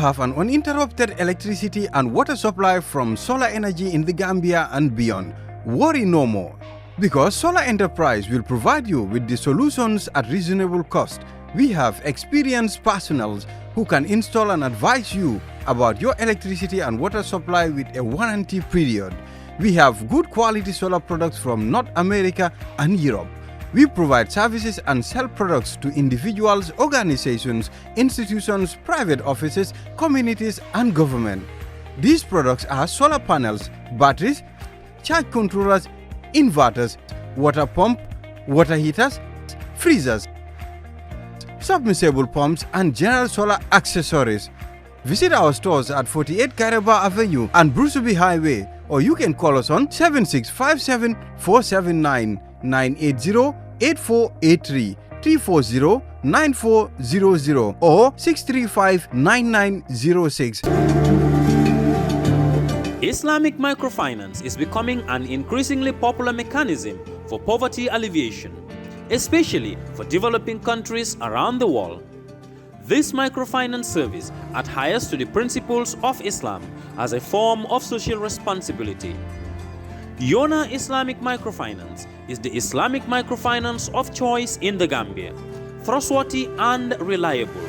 have an uninterrupted electricity and water supply from solar energy in the Gambia and beyond, worry no more. Because Solar Enterprise will provide you with the solutions at reasonable cost. We have experienced personnel who can install and advise you about your electricity and water supply with a warranty period. We have good quality solar products from North America and Europe. We provide services and sell products to individuals, organizations, institutions, private offices, communities, and government. These products are solar panels, batteries, charge controllers, inverters, water pump, water heaters, freezers, submersible pumps, and general solar accessories. Visit our stores at 48 Kairaba Avenue and Brusubi Highway, or you can call us on 7657 479 980-8483, 340-9400 or 635-9906. Islamic microfinance is becoming an increasingly popular mechanism for poverty alleviation, especially for developing countries around the world. This microfinance service adheres to the principles of Islam as a form of social responsibility. Yona Islamic Microfinance is the Islamic microfinance of choice in the Gambia, trustworthy and reliable.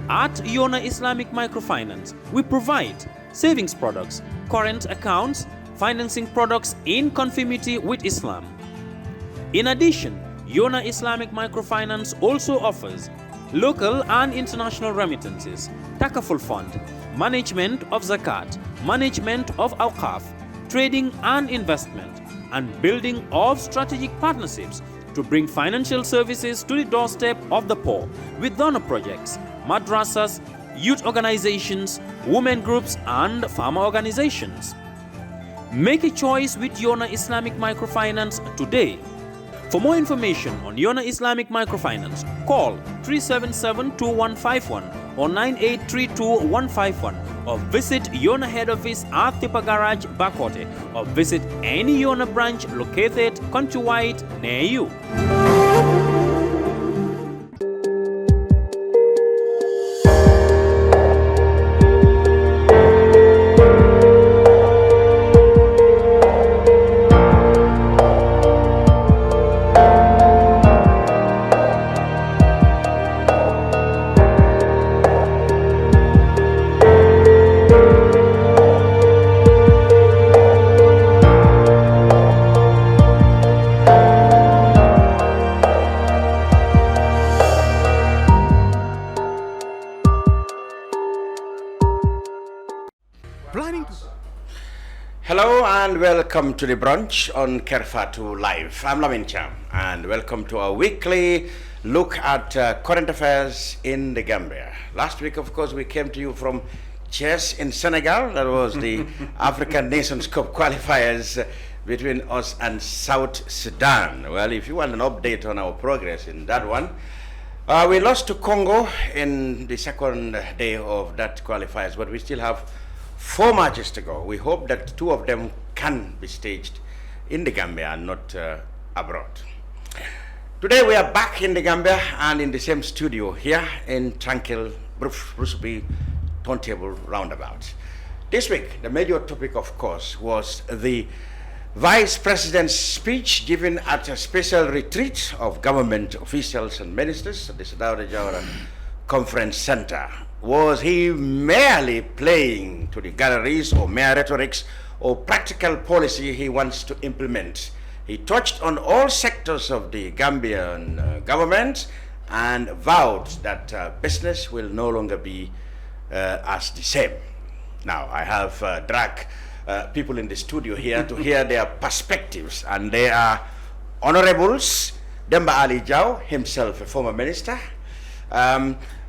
At Yona Islamic Microfinance, we provide savings products, current accounts, financing products in conformity with Islam. In addition, Yona Islamic Microfinance also offers local and international remittances, takaful fund, management of zakat, management of awqaf, trading and investment, and building of strategic partnerships to bring financial services to the doorstep of the poor with donor projects, madrasas, youth organizations, women groups, and farmer organizations. Make a choice with Yona Islamic Microfinance today. For more information on Yona Islamic Microfinance, call 377-2151 or 9832-151 or visit Yona head office at Tipa Garage, Bakote, or visit any Yona branch located countrywide near you. Hello and welcome to the brunch on Kerr Fatou Live. I'm Lamin Cham and welcome to our weekly look at current affairs in the Gambia. Last week, of course, we came to you from Chess in Senegal. That was the African Nations Cup qualifiers between us and South Sudan. Well, if you want an update on our progress in that one, we lost to Congo in the second day of that qualifiers, but we still have 4 matches to go. We hope that 2 of them can be staged in the Gambia and not abroad. Today we are back in the Gambia and in the same studio here in tranquil Brusubi Turntable Roundabout. This week, the major topic, of course, was the Vice President's speech given at a special retreat of government officials and ministers at the Jawo Conference Center. Was he merely playing to the galleries or mere rhetorics or practical policy he wants to implement? He touched on all sectors of the Gambian government and vowed that business will no longer be as the same. Now, I have dragged people in the studio here to hear their perspectives, and they are Honorables Demba Jawo, himself a former minister.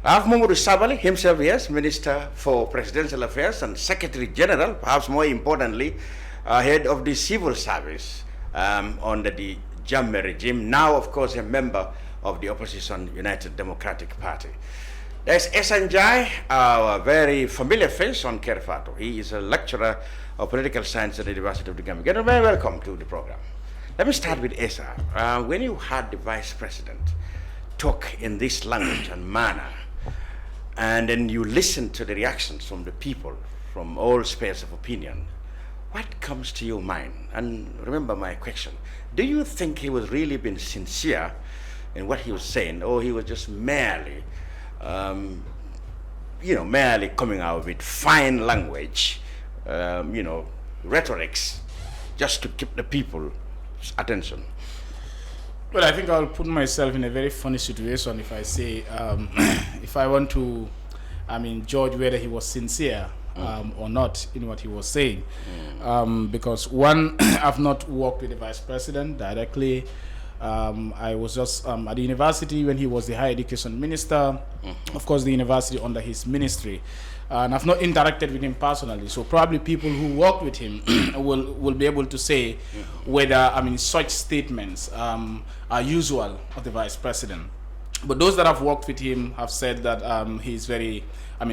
I have Momodou Sabally, himself, yes, Minister for Presidential Affairs and Secretary General, perhaps more importantly, head of the civil service under the Jammeh regime, now, of course, a member of the opposition United Democratic Party. There's Essa, our very familiar face on Kerr Fatou. He is a lecturer of political science at the University of the Gambia. You're very welcome to the program. Let me start with Essa. When you had the Vice President talk in this language and manner, and then you listen to the reactions from the people, from all spheres of opinion, what comes to your mind? And remember my question, do you think he was really being sincere in what he was saying, or he was just merely, merely coming out with fine language, rhetorics, just to keep the people's attention? Well, I think I'll put myself in a very funny situation if I say, if I want to, judge whether he was sincere or not in what he was saying. Because one, I've not worked with the vice president directly. I was just at the university when he was the higher education minister, of course the university under his ministry. And I've not interacted with him personally, so probably people who worked with him will be able to say whether such statements are usual of the vice president. But those that have worked with him have said that he's very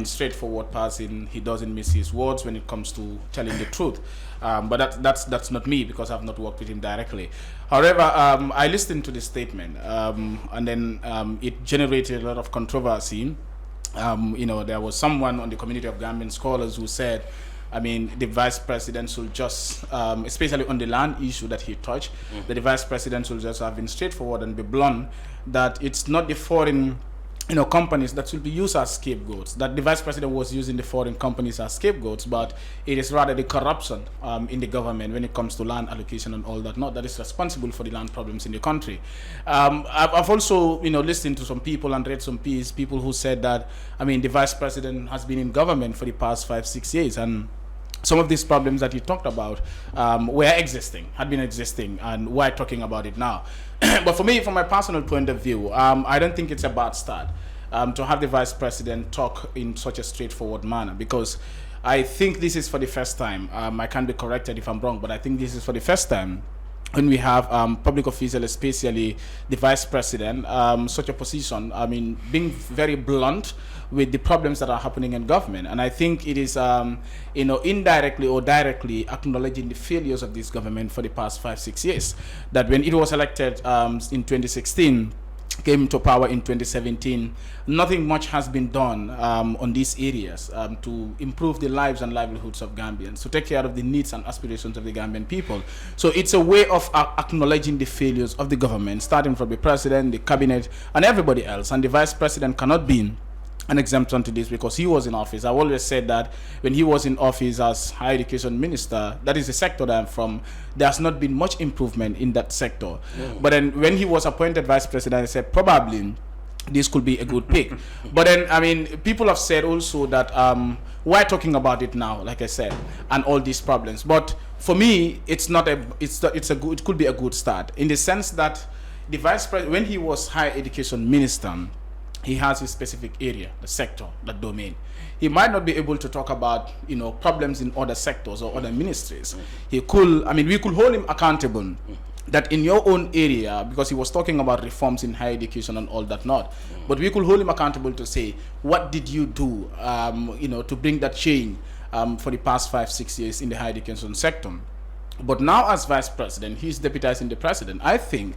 straightforward person. He doesn't miss his words when it comes to telling the truth. But that's not me, because I've not worked with him directly. However, I listened to the statement, and then it generated a lot of controversy. There was someone on the community of Gambian scholars who said, the vice president should just, especially on the land issue that he touched, that the vice president should just have been straightforward and be blunt, that it's not the foreign companies that should be used as scapegoats, that the vice president was using the foreign companies as scapegoats, but it is rather the corruption in the government when it comes to land allocation and all that, not that is responsible for the land problems in the country. I've also listened to some people and read some people who said that the vice president has been in government for the past 5-6 years, and some of these problems that you talked about had been existing, and why talking about it now? But for me, from my personal point of view, I don't think it's a bad start to have the vice president talk in such a straightforward manner, because I think this is for the first time. I can be corrected if I'm wrong, but I think this is for the first time when we have public officials, especially the vice president, such a position, being very blunt with the problems that are happening in government. And I think it is, indirectly or directly acknowledging the failures of this government for the past 5-6 years. That when it was elected in 2016, came to power in 2017, nothing much has been done on these areas to improve the lives and livelihoods of Gambians, to take care of the needs and aspirations of the Gambian people. So it's a way of acknowledging the failures of the government, starting from the president, the cabinet, and everybody else. And the vice president cannot be an exemption to this, because he was in office. I've always said that when he was in office as higher education minister, that is the sector that I'm from, there has not been much improvement in that sector. But then when he was appointed vice president, I said probably this could be a good pick. But then people have said also that why talking about it now, like I said, and all these problems. But for me, it could be a good start, in the sense that the vice president, when he was higher education minister, he has his specific area, the sector, the domain. He might not be able to talk about problems in other sectors or other ministries. He could, we could hold him accountable that in your own area, because he was talking about reforms in higher education and all that not, but we could hold him accountable to say, what did you do to bring that change for the past 5-6 years in the higher education sector? But now, as vice president, he's deputizing the president. I think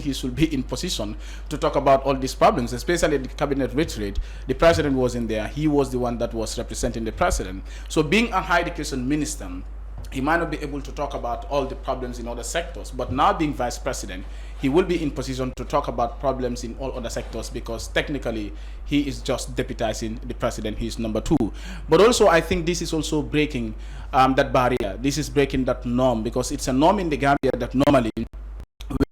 he should be in position to talk about all these problems, especially the cabinet retreat. The president was in there. He was the one that was representing the president. So being a higher education minister, he might not be able to talk about all the problems in other sectors, but now being vice president, he will be in position to talk about problems in all other sectors, because technically he is just deputizing the president. He is number 2. But also, I think this is also breaking that barrier. This is breaking that norm, because it's a norm in the Gambia that normally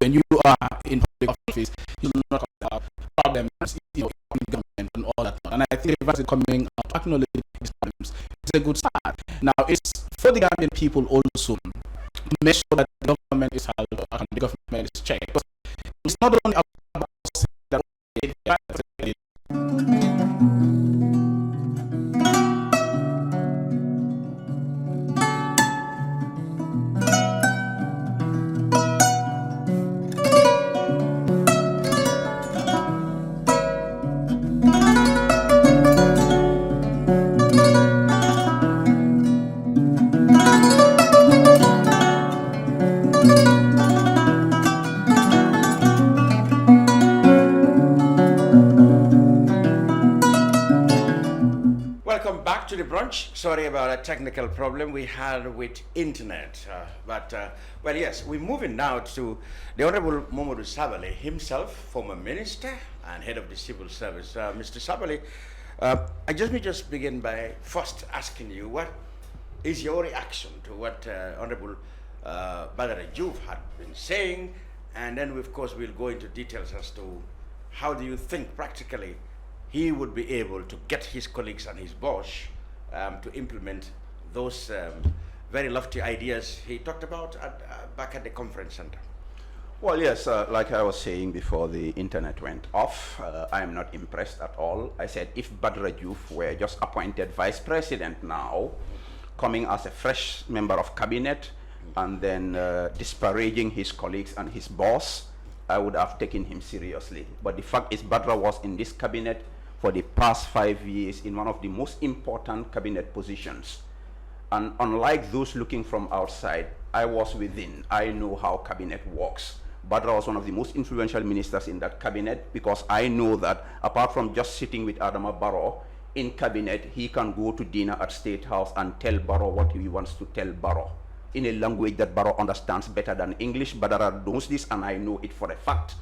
when you are in public office, you do not have problems in government and all that. And I think the vice is coming out to acknowledge these problems. It's a good start. Now, it's for the Gambian people also to make sure that the government is held and the government is checked. Because it's not only about that welcome back to the brunch. Sorry about a technical problem we had with internet. Well, yes, we're moving now to the Honorable Momodou Sabally himself, former minister and head of the civil service. Mr. Sabally, I just begin by first asking you, what is your reaction to what Honorable Badara Diouf had been saying? And then, of course, we'll go into details as to how do you think practically he would be able to get his colleagues and his boss to implement those very lofty ideas he talked about back at the conference center. Well, yes, like I was saying before the internet went off, I'm not impressed at all. I said if Badara Diouf were just appointed vice president now, coming as a fresh member of cabinet, and then disparaging his colleagues and his boss, I would have taken him seriously. But the fact is, Badara was in this cabinet for the past 5 years in one of the most important cabinet positions. And unlike those looking from outside, I was within. I know how cabinet works. Badara was one of the most influential ministers in that cabinet, because I know that apart from just sitting with Adama Barrow in cabinet, he can go to dinner at State House and tell Barrow what he wants to tell Barrow in a language that Barrow understands better than English. Badara knows this, and I know it for a fact.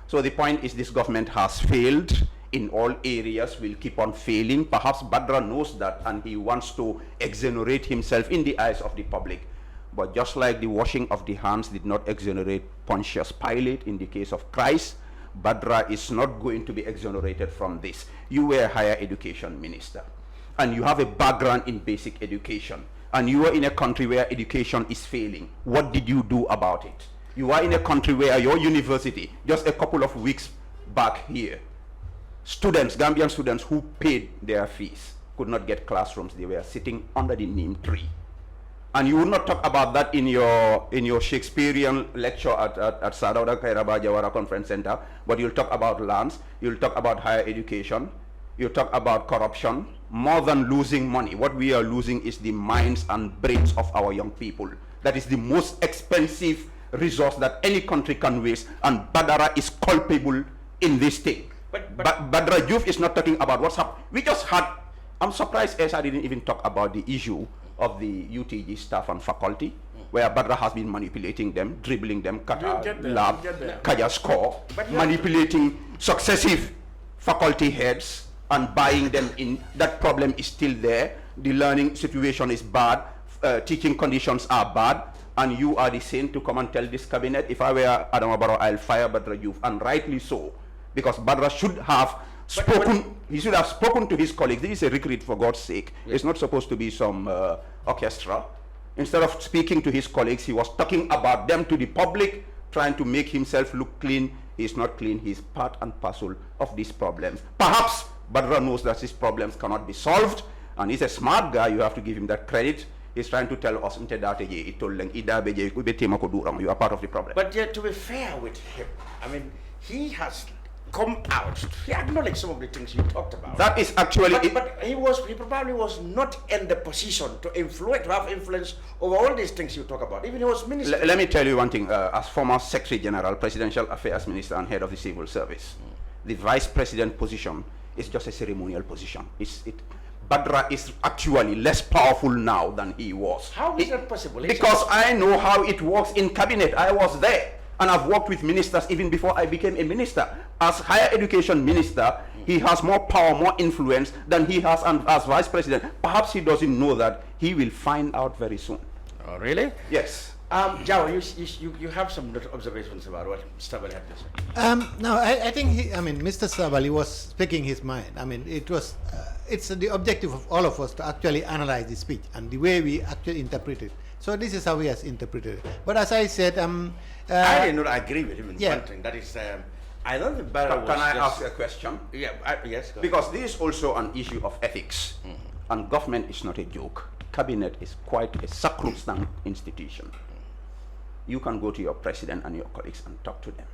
So the point is, this government has failed in all areas, will keep on failing. Perhaps Badara knows that, and he wants to exonerate himself in the eyes of the public. But just like the washing of the hands did not exonerate Pontius Pilate in the case of Christ, Badara is not going to be exonerated from this. You were a higher education minister, and you have a background in basic education, and you are in a country where education is failing. What did you do about it? You are in a country where your university, just a couple of weeks back here, students, Gambian students who paid their fees, could not get classrooms. They were sitting under the neem tree. And you will not talk about that in your Shakespearean lecture at Sadauda Kairaba Jawara Conference Center, but you'll talk about lands, you'll talk about higher education, you'll talk about corruption. More than losing money, what we are losing is the minds and brains of our young people. That is the most expensive resource that any country can waste, and Badara is culpable in this thing. But Badara Diouf is not talking about what's happened. We just had, I'm surprised Essa didn't even talk about the issue of the UTG staff and faculty, where Badara has been manipulating them, dribbling them, lab, Kaya score, manipulating successive faculty heads and buying them in. That problem is still there. The learning situation is bad, teaching conditions are bad, and you are the same to come and tell this cabinet, if I were Adama Barrow, I'll fire Badara Diouf, and rightly so, because Badara should have spoken. He should have spoken to his colleagues. This is a retreat, for God's sake. It's not supposed to be some orchestra. Instead of speaking to his colleagues, he was talking about them to the public, trying to make himself look clean. He's not clean. He's part and parcel of these problems. Perhaps Badara knows that these problems cannot be solved, and he's a smart guy. You have to give him that credit. He's trying to tell us, you are part of the problem. But yet, to be fair with him, I mean, he has come out. He acknowledged some of the things you talked about. That is actually. But he probably was not in the position to have influence over all these things you talk about. Even he was minister. Let me tell you one thing. As former Secretary General, Presidential Affairs Minister, and head of the Civil Service, the Vice President position is just a ceremonial position. Badara is actually less powerful now than he was. How is that possible? Because I know how it works in cabinet. I was there, and I've worked with ministers even before I became a minister. As higher education minister, he has more power, more influence than he has as vice president. Perhaps he doesn't know that. He will find out very soon. Oh, really? Yes. Jawo, you have some observations about what Sabally had to say. No, I think Mr. Sabally was speaking his mind. I mean, it's the objective of all of us to actually analyze the speech and the way we actually interpret it. So this is how he has interpreted it. But as I said, I did not agree with him in one thing. That is, I don't think Badara was. Can I ask a question? Yeah, yes. Because this is also an issue of ethics, and government is not a joke. Cabinet is quite a sacrosanct institution. You can go to your president and your colleagues and talk to them.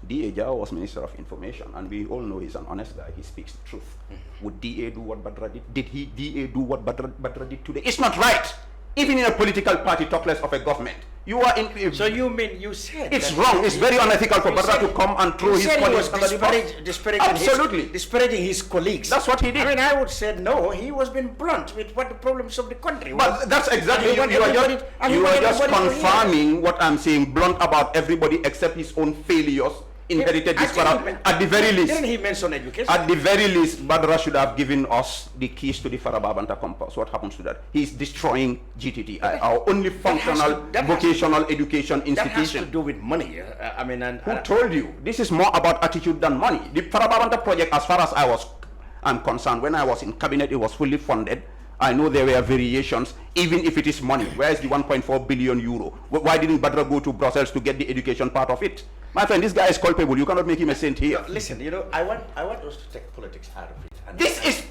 D.A. Jawo was Minister of Information, and we all know he's an honest guy. He speaks the truth. Would D.A. do what Badara did? Did D.A. do what Badara did today? It's not right. Even in a political party, talk less of a government. You are in. So you mean you said it's wrong. It's very unethical for Badra to come and throw his colleagues under the bus. Absolutely. Disparaging his colleagues. That's what he did. I mean, I would say no. He was being blunt with what the problems of the country was. But that's exactly you are just confirming what I'm saying. Blunt about everybody except his own failures. Inherited this at the very least. Didn't he mention education? At the very least, Badra should have given us the keys to the Farababanta compass. What happens to that? He's destroying GTTI, our only functional vocational education institution. That has to do with money. I mean, who told you? This is more about attitude than money. The Farababanta project, as far as I'm concerned, when I was in cabinet, it was fully funded. I know there were variations, even if it is money. Where is the 1.4 billion euro? Why didn't Badra go to Brussels to get the education part of it? My friend, this guy is culpable. You cannot make him a saint here. No, listen, I want us to take politics out of it. And this is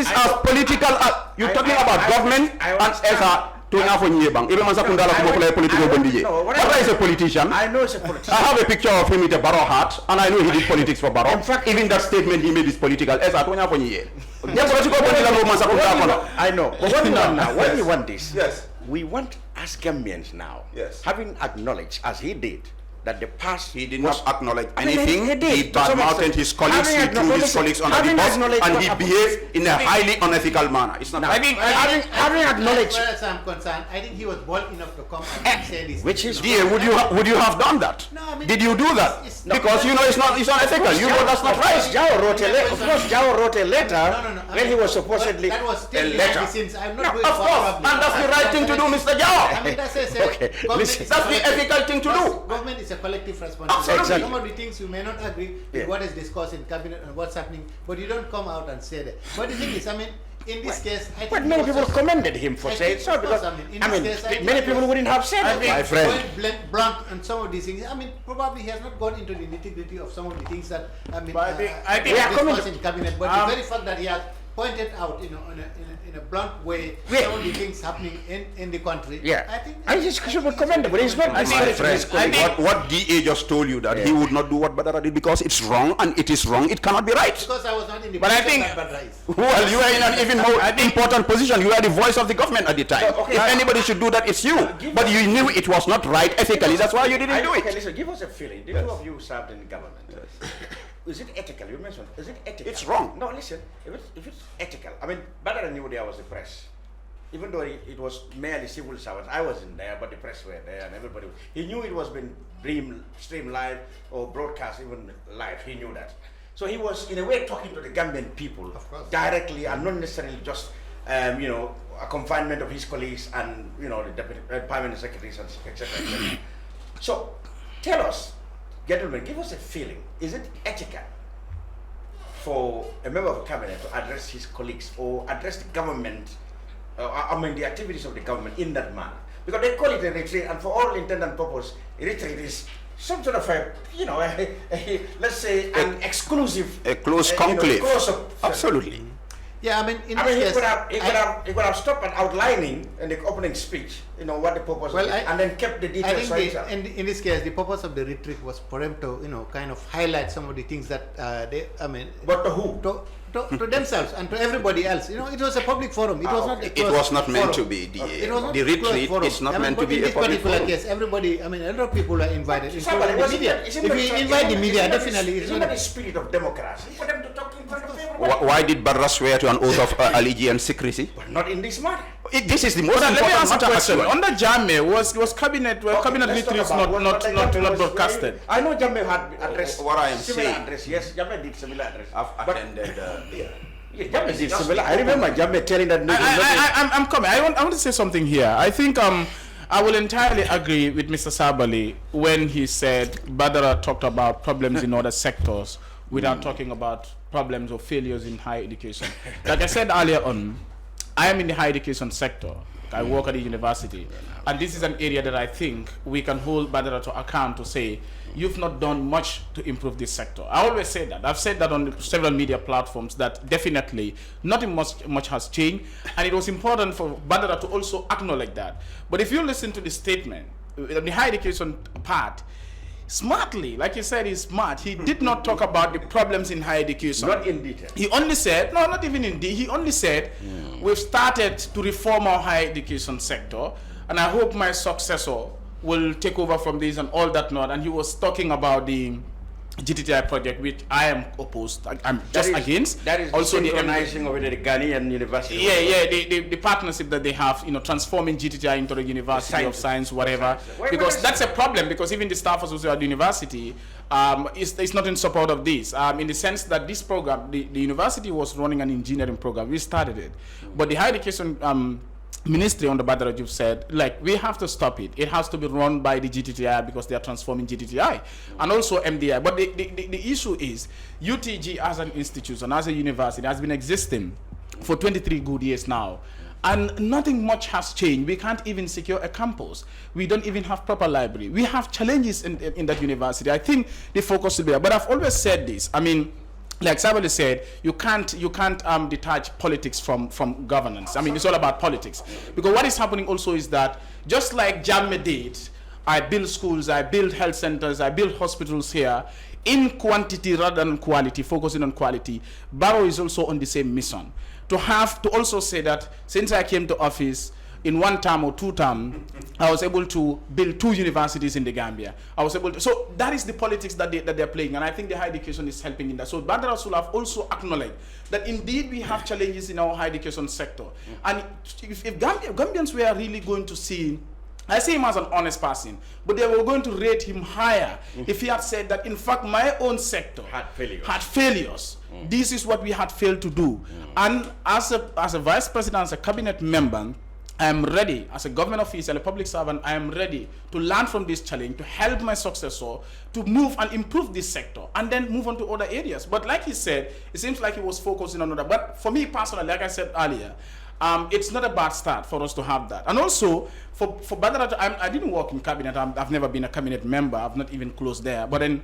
as political as you're talking about government and Essa. Badra is a politician. I know he's a politician. I have a picture of him with a Barrow hat, and I know he did politics for Barrow. In fact, even that statement he made is political. I know. But what we want now, what we want this. Yes. We want as Gambians now, having acknowledged, as he did, that the past he did not acknowledge anything. He badmouthed his colleagues, he threw his colleagues under the bus, and he behaved in a highly unethical manner. It's not. Having acknowledged. As far as I'm concerned, I think he was bold enough to come and say this. Which is would you have done that? No, I mean, did you do that? Because you know it's not ethical. You know that's not right. Jawo wrote a letter. Of course, Jawo wrote a letter when he was supposedly that was still a letter. Since I'm not doing of course, and that's the right thing to do, Mr. Jawo. I mean, that's a that's the ethical thing to do. Government is a collective responsibility. Absolutely. Some of the things you may not agree with what is discussed in cabinet and what's happening, but you don't come out and say that. But the thing is, I mean, in this case, I think but many people commended him for saying so because many people wouldn't have said it. My friend, blunt and some of these things. I mean, probably he has not gone into the nitty-gritty of some of the things that I think we are discussed in cabinet. But the very fact that he has pointed out, in a blunt way, some of the things happening in the country. I think should be commendable. It's not. My friend, what DA just told you that he would not do what Badara did because it's wrong, and it is wrong. It cannot be right. Because I was not in the. But I think, well, you are in an even more important position. You are the voice of the government at the time. If anybody should do that, it's you. But you knew it was not right ethically. That's why you didn't do it. Okay, listen. Give us a feeling. The two of you served in the government. Is it ethical? You mentioned. Is it ethical? It's wrong. No, listen. If it's ethical, I mean, Badara knew there was the press. Even though it was merely civil servants, I wasn't there, but the press were there, and everybody. He knew it was being streamed live or broadcast even live. He knew that. So he was, in a way, talking to the Gambian people directly, and not necessarily just, a confinement of his colleagues and the deputy permanent secretaries, etc. So, tell us. Gentlemen, give us a feeling. Is it ethical for a member of cabinet to address his colleagues or address the government, the activities of the government in that manner? Because they call it a retreat, and for all intent and purpose, a retreat is some sort of let's say an exclusive, a close conclave. Absolutely. Yeah, I mean, in this case, he could have stopped at outlining in the opening speech, what the purpose was, and then kept the details. I think in this case, the purpose of the retreat was for him to, kind of highlight some of the things that But to who? To themselves and to everybody else. It was a public forum. It was not. It was not meant to be the retreat. It's not meant to be a public forum. In this particular case, everybody. A lot of people are invited, including the media. If you invite the media, definitely it's not the spirit of democracy for them to talk in front of everybody. Why did Badra swear to an oath of allegiance secrecy? But not in this matter. This is the most important matter. Under Jammeh, was cabinet retreats not broadcasted? I know Jammeh had addressed what I am similar saying. address. Yes, Jammeh did similar address. I've attended. Jammeh did similar. I remember Jammeh telling that. I'm coming. I want to say something here. I think I will entirely agree with Mr. Sabally when he said Badara talked about problems in other sectors without talking about problems or failures in higher education. Like I said earlier on, I am in the higher education sector. I work at the university. And this is an area that I think we can hold Badara to account to say, you've not done much to improve this sector. I always say that. I've said that on several media platforms that definitely nothing much has changed. And it was important for Badara to also acknowledge that. But if you listen to the statement, the higher education part, smartly, like you said, he's smart. He did not talk about the problems in higher education. Not in detail. He only said, no, not even in detail. He only said, we've started to reform our higher education sector, and I hope my successor will take over from this and all that not. And he was talking about the GTTI project, which I am opposed. I'm just against. That is also the synchronizing of the Ghanaian university. Yeah, the partnership that they have, transforming GTTI into the University of Science, whatever. Because that's a problem, because even the staff association at the university is not in support of this. In the sense that this program, the university was running an engineering program. We started it. But the higher education ministry under Badr Rajuf said, like, we have to stop it. It has to be run by the GTTI because they are transforming GTTI and also MDI. But the issue is UTG as an institution, as a university, has been existing for 23 good years now. And nothing much has changed. We can't even secure a campus. We don't even have proper library. We have challenges in that university. I think the focus should be there. But I've always said this. I mean, like Sabally said, you can't detach politics from governance. I mean, it's all about politics. Because what is happening also is that, just like Jammeh did, I build schools, I build health centers, I build hospitals here, in quantity rather than quality, focusing on quality. Barrow is also on the same mission. To also say that since I came to office, in 1 term or 2 terms, I was able to build 2 universities in the Gambia. I was able to, so that is the politics that they're playing, and I think the higher education is helping in that. So Badr Rasul have also acknowledged that indeed we have challenges in our higher education sector. And if Gambians were really going to see, I see him as an honest person, but they were going to rate him higher if he had said that, in fact, my own sector had failures. This is what we had failed to do. And as a vice president, as a cabinet member, I am ready, as a government official, a public servant, I am ready to learn from this challenge, to help my successor, to move and improve this sector, and then move on to other areas. But like he said, it seems like he was focusing on other. But for me personally, like I said earlier, it's not a bad start for us to have that. And also, for Badr, I didn't work in cabinet. I've never been a cabinet member. I've not even close there. But then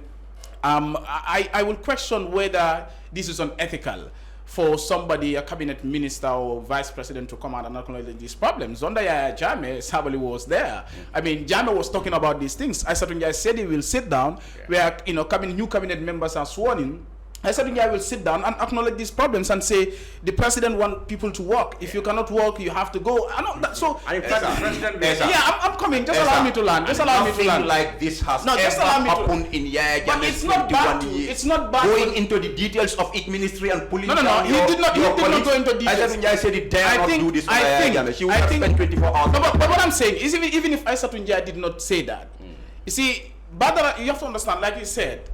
I will question whether this is unethical for somebody, a cabinet minister or vice president, to come out and acknowledge these problems. Under Jammeh, Sabally was there. I mean, Jammeh was talking about these things. Essa said he will sit down, where new cabinet members are sworn in. I said, I will sit down and acknowledge these problems and say, the president wants people to work. If you cannot work, you have to go. I know that, so, I'm coming. Just allow me to learn. Just allow me to learn. Nothing like this has just ever happened in Yaya But it's not bad. It's not bad. Going into the details of each ministry and pulling No. He did not go into details. I said it dare not do this. She would have spent 24 hours. No, but what I'm saying is, even if Essa did not say that, you see, Badr, you have to understand, like you said,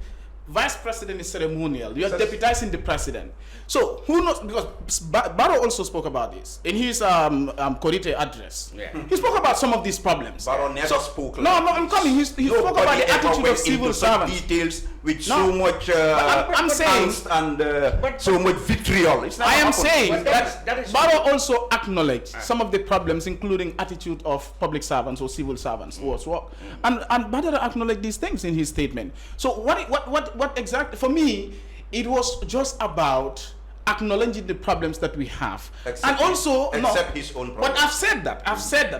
vice president is ceremonial. You are deputizing the president. So who knows? Because Barrow also spoke about this in his Korite address. He spoke about some of these problems. Barrow never spoke. No, I'm coming. He spoke about the attitude of civil servants. Details with so much I'm saying, and so much vitriol. I am saying that Barrow also acknowledged some of the problems, including attitude of public servants or civil servants towards work, and Badr acknowledged these things in his statement. So what exactly, for me, it was just about acknowledging the problems that we have, and also his own problems. But I've said that.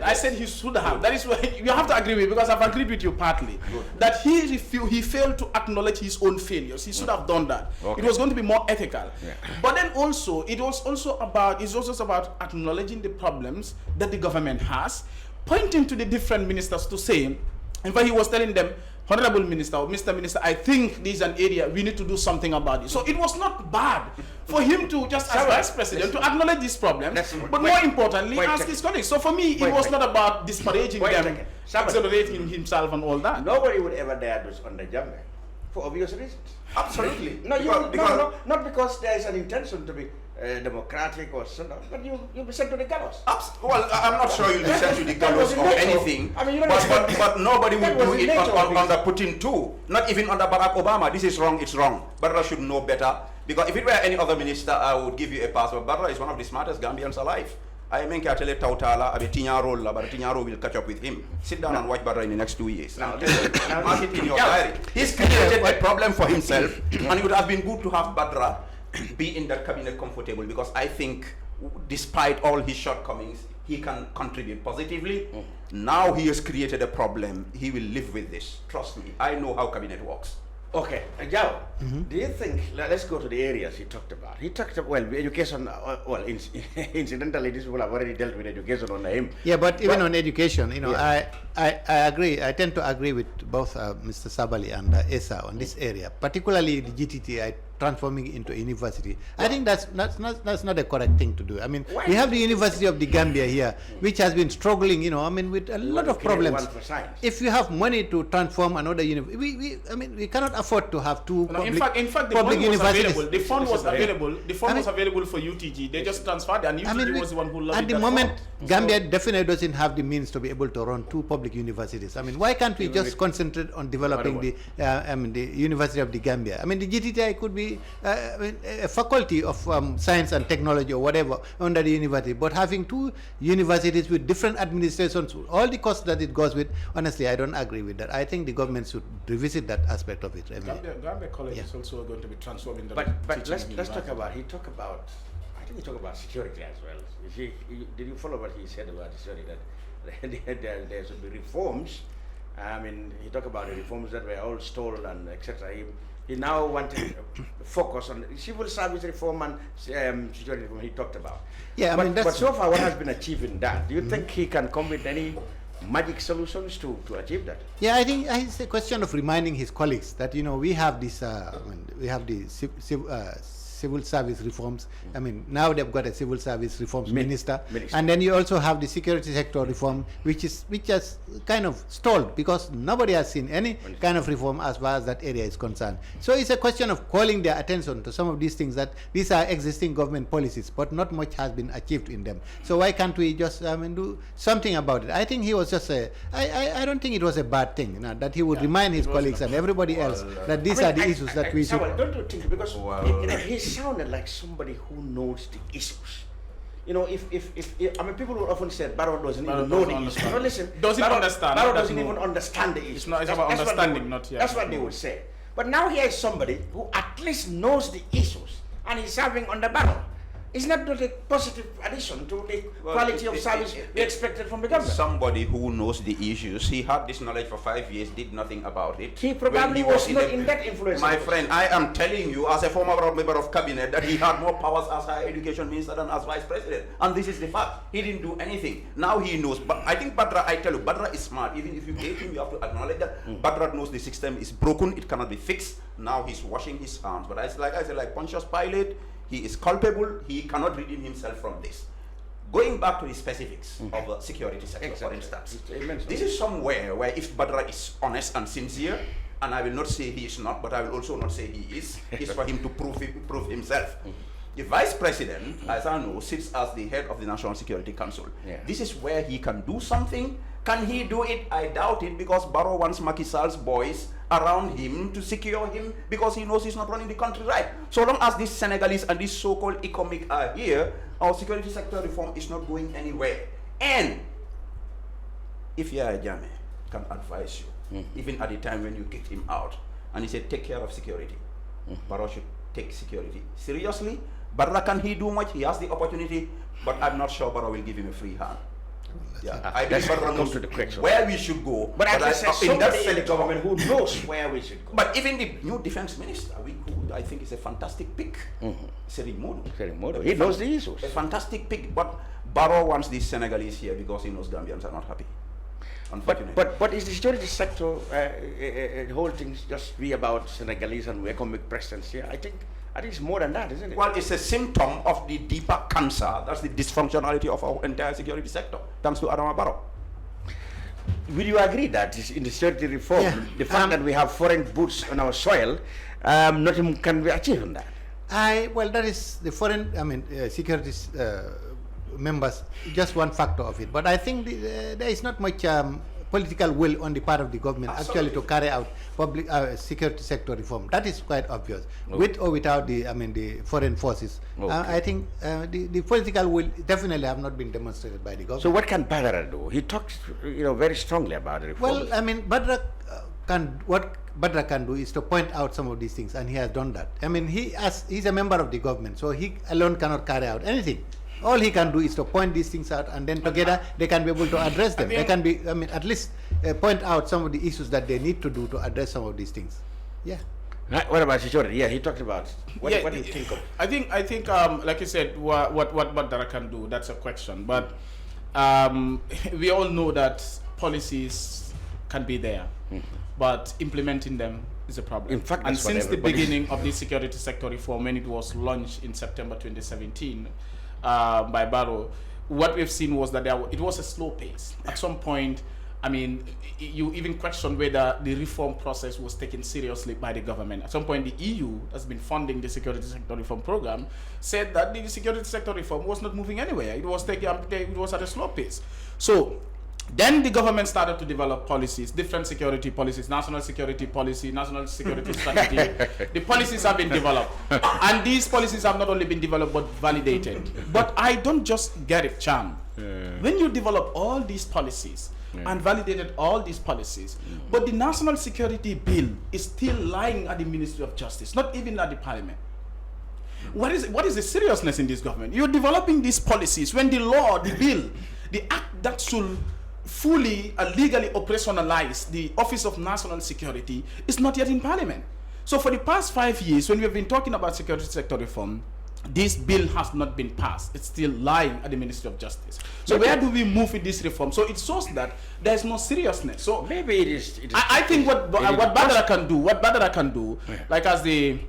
I said he should have. That is why you have to agree with me, because I've agreed with you partly. That he failed to acknowledge his own failures. He should have done that. It was going to be more ethical. But then also, it's also about acknowledging the problems that the government has, pointing to the different ministers to say, in fact, he was telling them, Honorable Minister or Mr. Minister, I think this is an area we need to do something about it. So it was not bad for him to, just as Vice President, to acknowledge these problems, but more importantly, ask his colleagues. So for me, it was not about disparaging them, accelerating himself and all that. Nobody would ever dare do under Jammeh, for obvious reasons. Absolutely. Not because there is an intention to be democratic or something, but you'll be sent to the gallows. Well, I'm not sure you'll be sent to the gallows or anything, I mean, but nobody will do it under Putin too. Not even under Barack Obama. This is wrong, it's wrong. Barra should know better, because if it were any other minister, I would give you a pass, but Barra is one of the smartest Gambians alive. I mean, Katele Tautala, but Tinyaro will catch up with him. Sit down and watch Barra in the next 2 years. Now, mark it in your diary. He's created a problem for himself, and it would have been good to have Badra be in that cabinet comfortable, because I think despite all his shortcomings, he can contribute positively. Now he has created a problem. He will live with this. Trust me. I know how cabinet works. Okay, Jawo, Do you think, let's go to the areas he talked about. He talked about, well, education, incidentally, these people have already dealt with education on him. Yeah, but even on education, I agree. I tend to agree with both Mr. Sabally and Essa on this area, particularly the GTTI transforming into a university. I think that's not a correct thing to do. I mean, we have the University of the Gambia here, which has been struggling, with a lot of problems. If you have money to transform another university, we cannot afford to have two in fact, the public fund was universities. available. The fund was available. The fund was available for UTG. They just transferred, and UTG was the one who lobbied at the moment, Gambia definitely doesn't have the means to be able to run two public universities. I mean, why can't we just concentrate on developing the University of the Gambia? I mean, the GTTI could be a faculty of science and technology or whatever under the university, but having two universities with different administrations, all the costs that it goes with, honestly, I don't agree with that. I think the government should revisit that aspect of it. Gambia College is also going to be transforming the But let's talk about, I think he talked about security as well. Did you follow what he said about security, that there should be reforms? I mean, he talked about the reforms that were all stalled and etc. He now wanted to focus on civil service reform and security reform he talked about. Yeah, but so far, what has been achieved in that? Do you think he can come with any magic solutions to achieve that? Yeah, I think it's a question of reminding his colleagues that we have this we have the civil service reforms. I mean, now they've got a civil service reforms minister, and then you also have the security sector reform, which has kind of stalled because nobody has seen any kind of reform as far as that area is concerned. So it's a question of calling their attention to some of these things, that these are existing government policies, but not much has been achieved in them. So why can't we just do something about it? I think he was just I don't think it was a bad thing, that he would remind his colleagues and everybody else that these are the issues that we should. Don't you think, because he sounded like somebody who knows the issues. If people will often say Barrow doesn't even know the issues. No, listen, Barrow doesn't even understand the issues. It's about understanding, that's what they would say. But now here is somebody who at least knows the issues and he's serving on the Barrow. Is not a positive addition to the quality of service we expected from the government? Somebody who knows the issues. He had this knowledge for 5 years, did nothing about it. He probably was not in that influence. My friend, I am telling you, as a former member of cabinet, that he had more powers as higher education minister than as vice president. And this is the fact. He didn't do anything. Now he knows. But I think Badra, I tell you, Badra is smart. Even if you hate him, you have to acknowledge that. Badra knows the system is broken. It cannot be fixed. Now he's washing his hands. But like I said, like Pontius Pilate, he is culpable. He cannot redeem himself from this. Going back to the specifics of the security sector, for instance, this is somewhere where if Badra is honest and sincere, and I will not say he is not, but I will also not say he is for him to prove himself. The vice president, as I know, sits as the head of the National Security Council. This is where he can do something. Can he do it? I doubt it, because Barrow wants Macky Sall's boys around him to secure him, because he knows he's not running the country right. So long as these Senegalese and these so-called economic are here, our security sector reform is not going anywhere. And if Yaya Jammeh can advise you, even at the time when you kicked him out, and he said, take care of security, Barrow should take security seriously. Barra, can he do much? He has the opportunity, but I'm not sure Barrow will give him a free hand. I believe Barra knows where we should go. But I said somebody in the government who knows where we should go. But even the new defense minister, who I think is a fantastic pick, Serimodo. He knows the issues. A fantastic pick, but Barrow wants these Senegalese here because he knows Gambians are not happy. But is the security sector, the whole thing just be about Senegalese and economic presence here? I think it's more than that, isn't it? Well, it's a symptom of the deeper cancer. That's the dysfunctionality of our entire security sector, thanks to Adama Barrow. Will you agree that in the security reform, the fact that we have foreign boots on our soil, nothing can be achieved on that? Well, that is the foreign, security members, just one factor of it. But I think there is not much political will on the part of the government actually to carry out public security sector reform. That is quite obvious, with or without the foreign forces. I think the political will definitely have not been demonstrated by the government. So what can Badra do? He talks, very strongly about the reform. Well, what Badra can do is to point out some of these things, and he has done that. He's a member of the government, so he alone cannot carry out anything. All he can do is to point these things out, and then together they can be able to address them. They can be, at least point out some of the issues that they need to do to address some of these things. Yeah. What about security? Yeah, he talked about. What do you think of? I think, like you said, what Dara can do, that's a question. But we all know that policies can be there, but implementing them is a problem. In fact, and since the beginning of the security sector reform, when it was launched in September 2017 by Barrow, what we've seen was that it was a slow pace. At some point, I mean, you even question whether the reform process was taken seriously by the government. At some point, the EU has been funding the security sector reform program, said that the security sector reform was not moving anywhere. It was at a slow pace. So then the government started to develop policies, different security policies, national security policy, national security strategy. The policies have been developed. And these policies have not only been developed, but validated. But I don't just get it, Cham. When you develop all these policies, and validated all these policies, but the national security bill is still lying at the Ministry of Justice, not even at the Parliament. What is the seriousness in this government? You're developing these policies when the law, the bill, the act that should fully and legally operationalize the Office of National Security is not yet in Parliament. So for the past 5 years, when we've been talking about security sector reform, this bill has not been passed. It's still lying at the Ministry of Justice. So where do we move with this reform? So it shows that there is no seriousness. So maybe it is. I think what Badara can do, like as the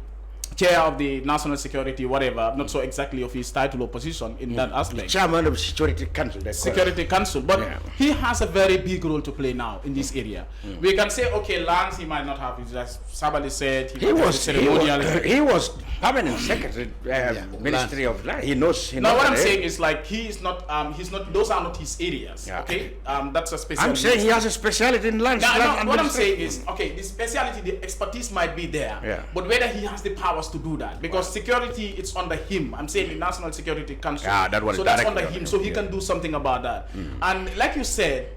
chair of the national security, whatever, not so exactly of his title or position in that aspect. Chairman of Security Council. Security Council, but he has a very big role to play now in this area. We can say, okay, lands he might not have. As Sabally said, he was permanent secretary, Ministry of Land. He knows. Now, what I'm saying is like he's not. Those are not his areas. Okay, that's a specialty. I'm saying he has a specialty in land. What I'm saying is, okay, the specialty, the expertise might be there, but whether he has the powers to do that, because security, it's under him. I'm saying the National Security Council. So that's under him. So he can do something about that. And like you said,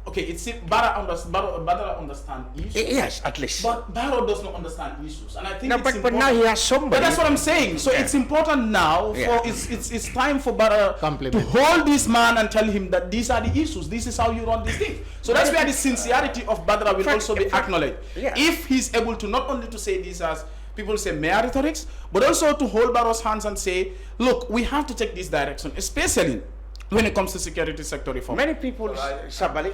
okay, it's Barrow understand issues. Yes, at least. But Barrow does not understand issues, and I think but now he has somebody. But that's what I'm saying. So it's important now for it's time for Barrow to hold this man and tell him that these are the issues. This is how you run this thing. So that's where the sincerity of Badra will also be acknowledged. If he's able to not only to say this as people say mere rhetorics, but also to hold Barrow's hands and say, look, we have to take this direction, especially when it comes to security sector reform. Many people, Sabally,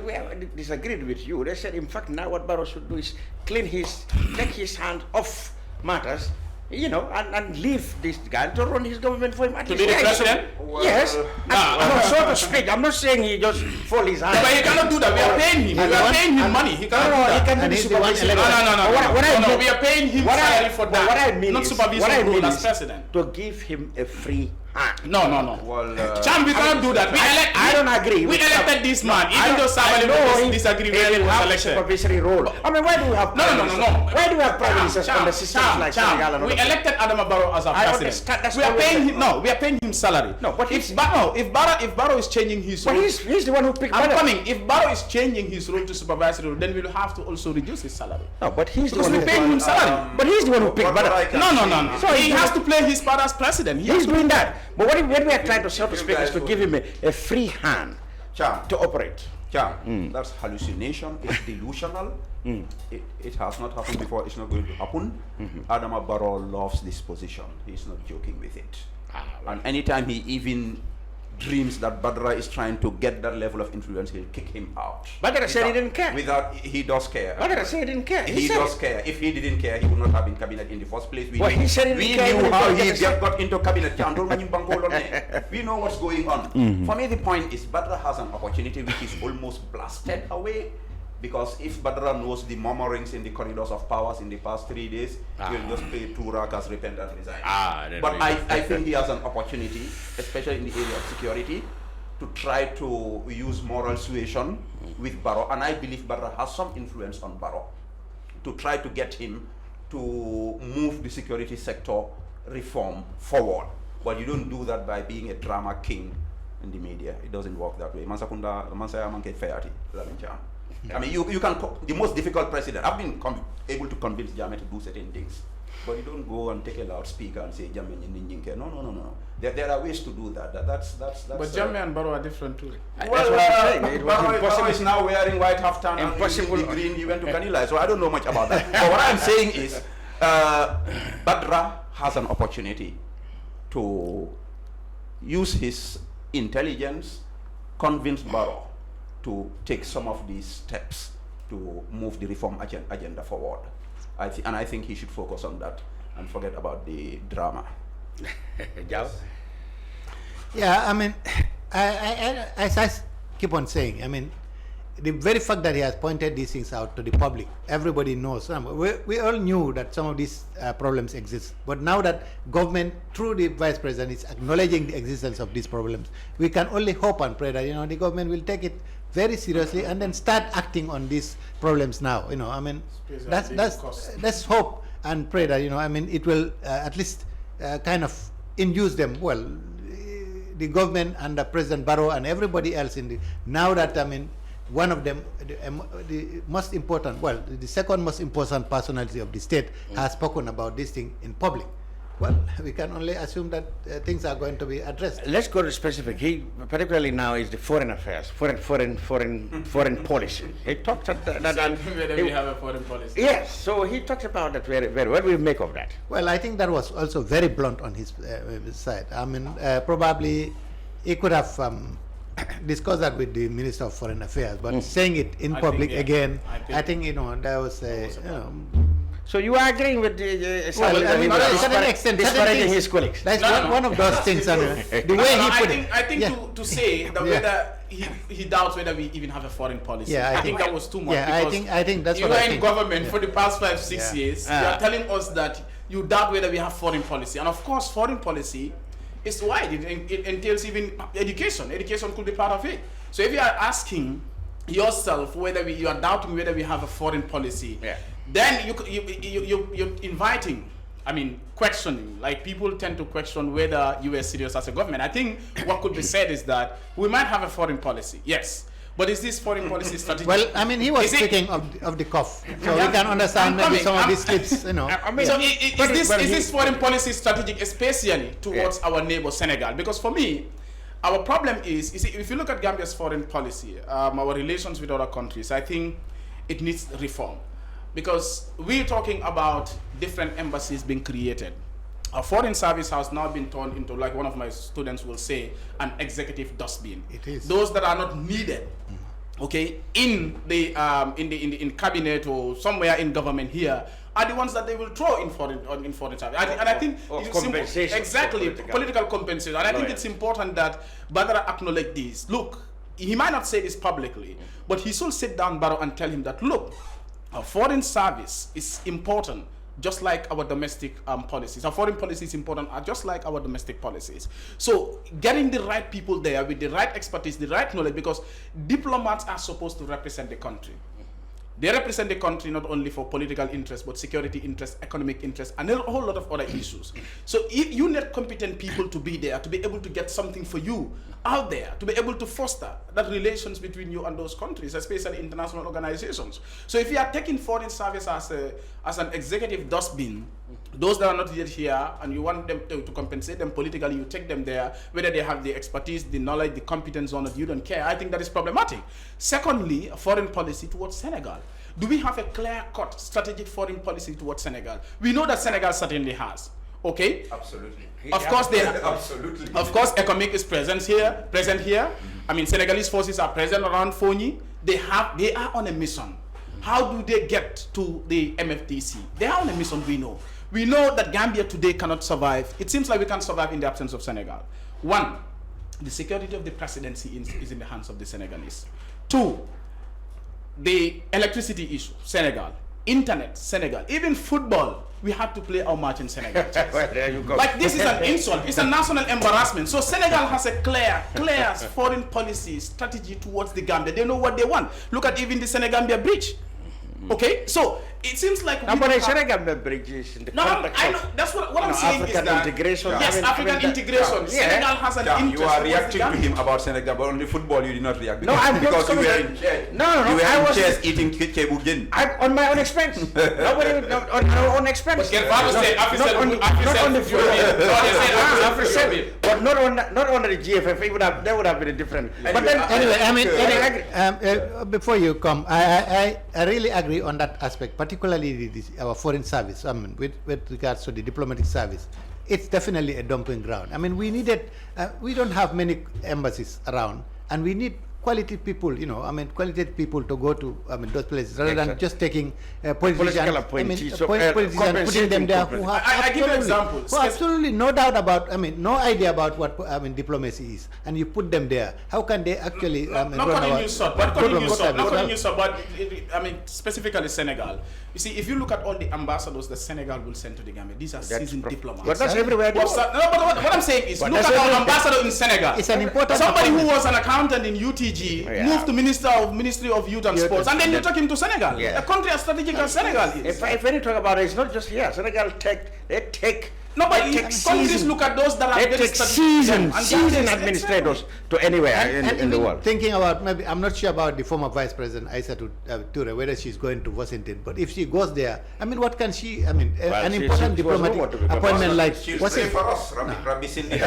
disagreed with you. They said, in fact, now what Barrow should do is take his hand off matters, you know, and leave this guy to run his government for him. To be the president? Yes. So to speak. I'm not saying he just fold his hand. But he cannot do that. We are paying him. We are paying him money. He cannot do that. He can do supervision. No. We are paying him salary for that. What I mean not is, supervision role as president. To give him a free hand. No. Well, Cham, we cannot do that. I don't agree. We elected this man, even though Sabally will disagree with him. Supervisory role. I mean, why do we have No. Why do we have prime ministers on the systems like Senegal and we elected Adama Barrow as our president. We are paying him. No, we are paying him salary. No, but if Barrow is changing his role, but he's the one who picked. I'm coming. If Barrow is changing his role to supervisory role, then we'll have to also reduce his salary. No, but he's the because one we're paying him salary. But he's the one who picked. No. So he has to play his part as president. He's doing that. But what we are trying to, so to speak, is to give him a free hand to operate. That's hallucination. It's delusional. It has not happened before. It's not going to happen. Adama Barrow loves this position. He's not joking with it. And anytime he even dreams that Badra is trying to get that level of influence, he'll kick him out. Badra said he didn't care. He does care. Badra said he didn't care. He does care. If he didn't care, he would not have been cabinet in the first place. We knew how he got into cabinet. We know what's going on. For me, the point is Badra has an opportunity which is almost blasted away. Because if Badra knows the murmurings in the corridors of powers in the past 3 days, he'll just play 2 rakas, repent and resign. But I think he has an opportunity, especially in the area of security, to try to use moral suasion with Barrow. And I believe Badra has some influence on Barrow to try to get him to move the security sector reform forward. But you don't do that by being a drama king in the media. It doesn't work that way. I mean, you can, the most difficult president, I've been able to convince Jammeh to do certain things, but you don't go and take a loudspeaker and say, Jammeh, no. There are ways to do that. That's but Jammeh and Barrow are different too. That's what I'm saying. Barrow is now wearing white haftan and the green, he went to Kanilai, so I don't know much about that. But what I'm saying is, Badra has an opportunity to use his intelligence, convince Barrow to take some of these steps to move the reform agenda forward. And I think he should focus on that and forget about the drama. Jawo? Yeah, I mean, as I keep on saying, I mean, the very fact that he has pointed these things out to the public, everybody knows. We all knew that some of these problems exist. But now that government, through the vice president, is acknowledging the existence of these problems, we can only hope and pray that, you know, the government will take it very seriously and then start acting on these problems now. You know, I mean, let's hope and pray that, you know, I mean, it will at least kind of induce them, well, the government and the President Barrow and everybody else in the, now that, I mean, one of them, the most important, well, the second most important personality of the state has spoken about this thing in public. Well, we can only assume that things are going to be addressed. Let's go to specific. He particularly now is the foreign affairs, foreign policy. He talks at whether we have a foreign policy. Yes, so he talks about that very, very. What do we make of that? Well, I think that was also very blunt on his side. I mean, probably he could have discussed that with the Minister of Foreign Affairs, but saying it in public again, I think, you know, there was a, you know. So you are agreeing with the disparaging his colleagues? That's one of those things. The way he put it. I think to say that whether he doubts whether we even have a foreign policy. Yeah, I think that was too much. Yeah, I think that's you what were I in think. government for the past 5-6 years. You are telling us that you doubt whether we have foreign policy, and of course, foreign policy is wide. It entails even education. Education could be part of it. So if you are asking yourself whether you are doubting whether we have a foreign policy, then you're inviting, I mean, questioning. Like, people tend to question whether you are serious as a government. I think what could be said is that we might have a foreign policy, yes. But is this foreign policy strategic? Well, I mean, he was speaking of the cuff, so we can understand maybe some of these clips, you know. So is this foreign policy strategic, especially towards our neighbor Senegal? Because for me, our problem is, you see, if you look at Gambia's foreign policy, our relations with other countries, I think it needs reform. Because we're talking about different embassies being created. Our foreign service has now been turned into, like one of my students will say, an executive dustbin. It is. Those that are not needed, okay, in the in cabinet or somewhere in government here are the ones that they will throw in foreign service. And I think compensation. Exactly, political compensation. And I think it's important that Badra acknowledge this. Look, he might not say this publicly, but he should sit down, Barrow, and tell him that, look, our foreign service is important, just like our domestic policies. Our foreign policy is important, just like our domestic policies. So getting the right people there with the right expertise, the right knowledge, because diplomats are supposed to represent the country. They represent the country not only for political interest, but security interest, economic interest, and a whole lot of other issues. So if you need competent people to be there, to be able to get something for you out there, to be able to foster that relations between you and those countries, especially international organizations. So if you are taking foreign service as an executive dustbin, those that are not yet here, and you want them to compensate them politically, you take them there, whether they have the expertise, the knowledge, the competence or not, you don't care. I think that is problematic. Secondly, a foreign policy towards Senegal. Do we have a clear-cut strategic foreign policy towards Senegal? We know that Senegal certainly has. Okay. Absolutely. Of course, they absolutely. Of course, economic is present here. I mean, Senegalese forces are present around Fonyi. They are on a mission. How do they get to the MFDC? They are on a mission. We know. We know that Gambia today cannot survive. It seems like we can't survive in the absence of Senegal. One, the security of the presidency is in the hands of the Senegalese. Two, the electricity issue, Senegal. Internet, Senegal. Even football, we have to play our match in Senegal. Well, there you go. Like, this is an insult. It's a national embarrassment. So Senegal has a clear foreign policy strategy towards the Gambia. They know what they want. Look at even the Senegambia bridge. Okay, so it seems like Senegambia bridge is in the context I know. That's what I'm saying African is that integration. Yes, African integration. Senegal has an interest. You are reacting to him about Senegal, but on the football you did not react. No, I'm because you just were in chairs. No, you were I in was chairs eating kebu. I'm on my own expense. Nobody on our own expense. But not on the GFF. That would have been a different. But then, anyway, I mean, before you come, I really agree on that aspect, particularly particularly our foreign service, with regards to the diplomatic service, it's definitely a dumping ground. I mean, we don't have many embassies around, and we need quality people, quality people to go to, those places rather than just taking politicians, politicians and putting them there who have I give examples. Who absolutely no doubt about, no idea about what diplomacy is, and you put them there. How can they actually not calling you sort, but specifically Senegal. You see, if you look at all the ambassadors that Senegal will send to the Gambia, these are seasoned diplomats. But that's everywhere. But what I'm saying is, look at our ambassador in Senegal. It's an important somebody who was an accountant in UTG, moved to Ministry of Youth and Sports, and then you took him to Senegal. A country as strategic as Senegal is. If when you talk about it, it's not just here. Senegal take countries look at those that are very seasoned administrators to anywhere in the world. Thinking about, maybe, I'm not sure about the former Vice President Essa Toure, whether she's going to Washington, but if she goes there, what can she, an important diplomatic appointment like, what's it? For us, Rabbi Cindy. I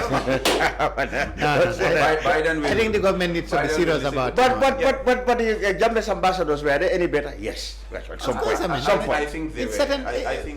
think the government needs to be serious about it. But the Gambia's ambassadors, were they any better? Yes. At some point. I think they it's were. certain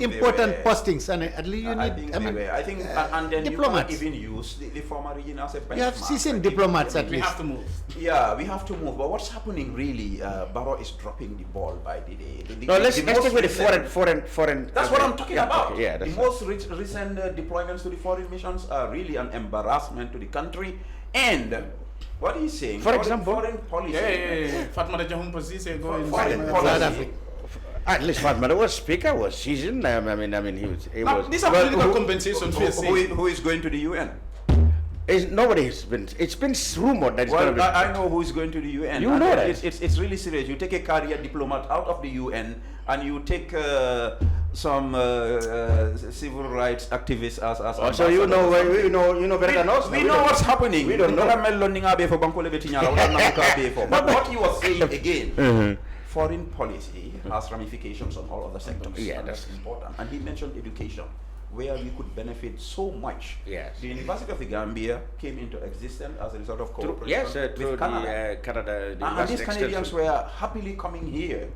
important postings, and at least you need, I think, and then diplomats. you can even use the former region as a benchmark. You have seasoned diplomats at We least. have to move. Yeah, we have to move. But what's happening really? Barrow is dropping the ball by the day. No, let's stick with the foreign. That's what I'm talking about. Yeah, the most recent deployments to the foreign missions are really an embarrassment to the country. And what he's saying, for example, foreign policy. Fatma de Jahum Pozise go in Foreign South policy. Africa. At least Fatma was speaker, was seasoned. He was. These are political compensations we are saying. Who is going to the UN? Nobody has been. It's been rumored that it's going to be. I know who is going to the UN. You know that. It's really serious. You take a career diplomat out of the UN, and you take some civil rights activists as So you know better than us. We know what's happening. We don't know. But what he was saying again, foreign policy has ramifications on all other sectors. Yeah, that's important. And he mentioned education, where we could benefit so much. Yes. The University of the Gambia came into existence as a result of cooperation through with Canada. Canada. And these Canadians were happily coming here.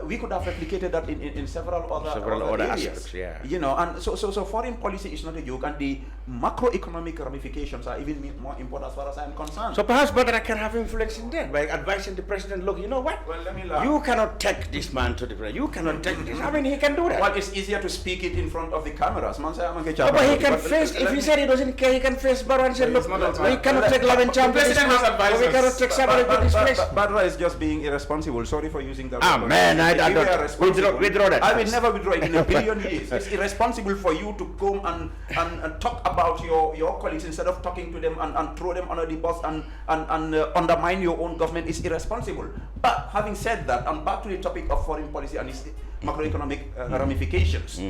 We could have replicated that in several other areas. Aspects, yeah. And so foreign policy is not a joke, and the macroeconomic ramifications are even more important as far as I'm concerned. So perhaps Badra can have influence in that by advising the president, look, you know what? Well, let me laugh. You cannot take this man to the president. You cannot take this. He can do that. Well, it's easier to speak it in front of the cameras. But he can face, if he said he doesn't care, he can face Badra and say, look, we cannot take Lavin Cham to this place. We cannot take Sabally to this place. Badra is just being irresponsible. Sorry for using that word. Man, I don't withdraw that. I will never withdraw it in a billion years. It's irresponsible for you to come and talk about your colleagues instead of talking to them and throw them under the bus and undermine your own government. Is irresponsible. But having said that, and back to the topic of foreign policy and its macroeconomic ramifications,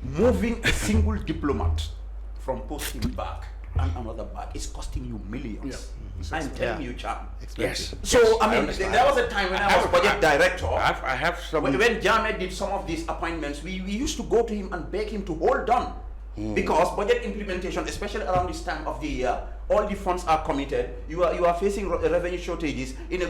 moving a single diplomat from posting back and another back is costing you millions. I'm telling you, Cham. Yes. So, there was a time when I was budget director. I have some. When Jame did some of these appointments, we used to go to him and beg him to hold on. Because budget implementation, especially around this time of the year, all the funds are committed. You are facing revenue shortages in a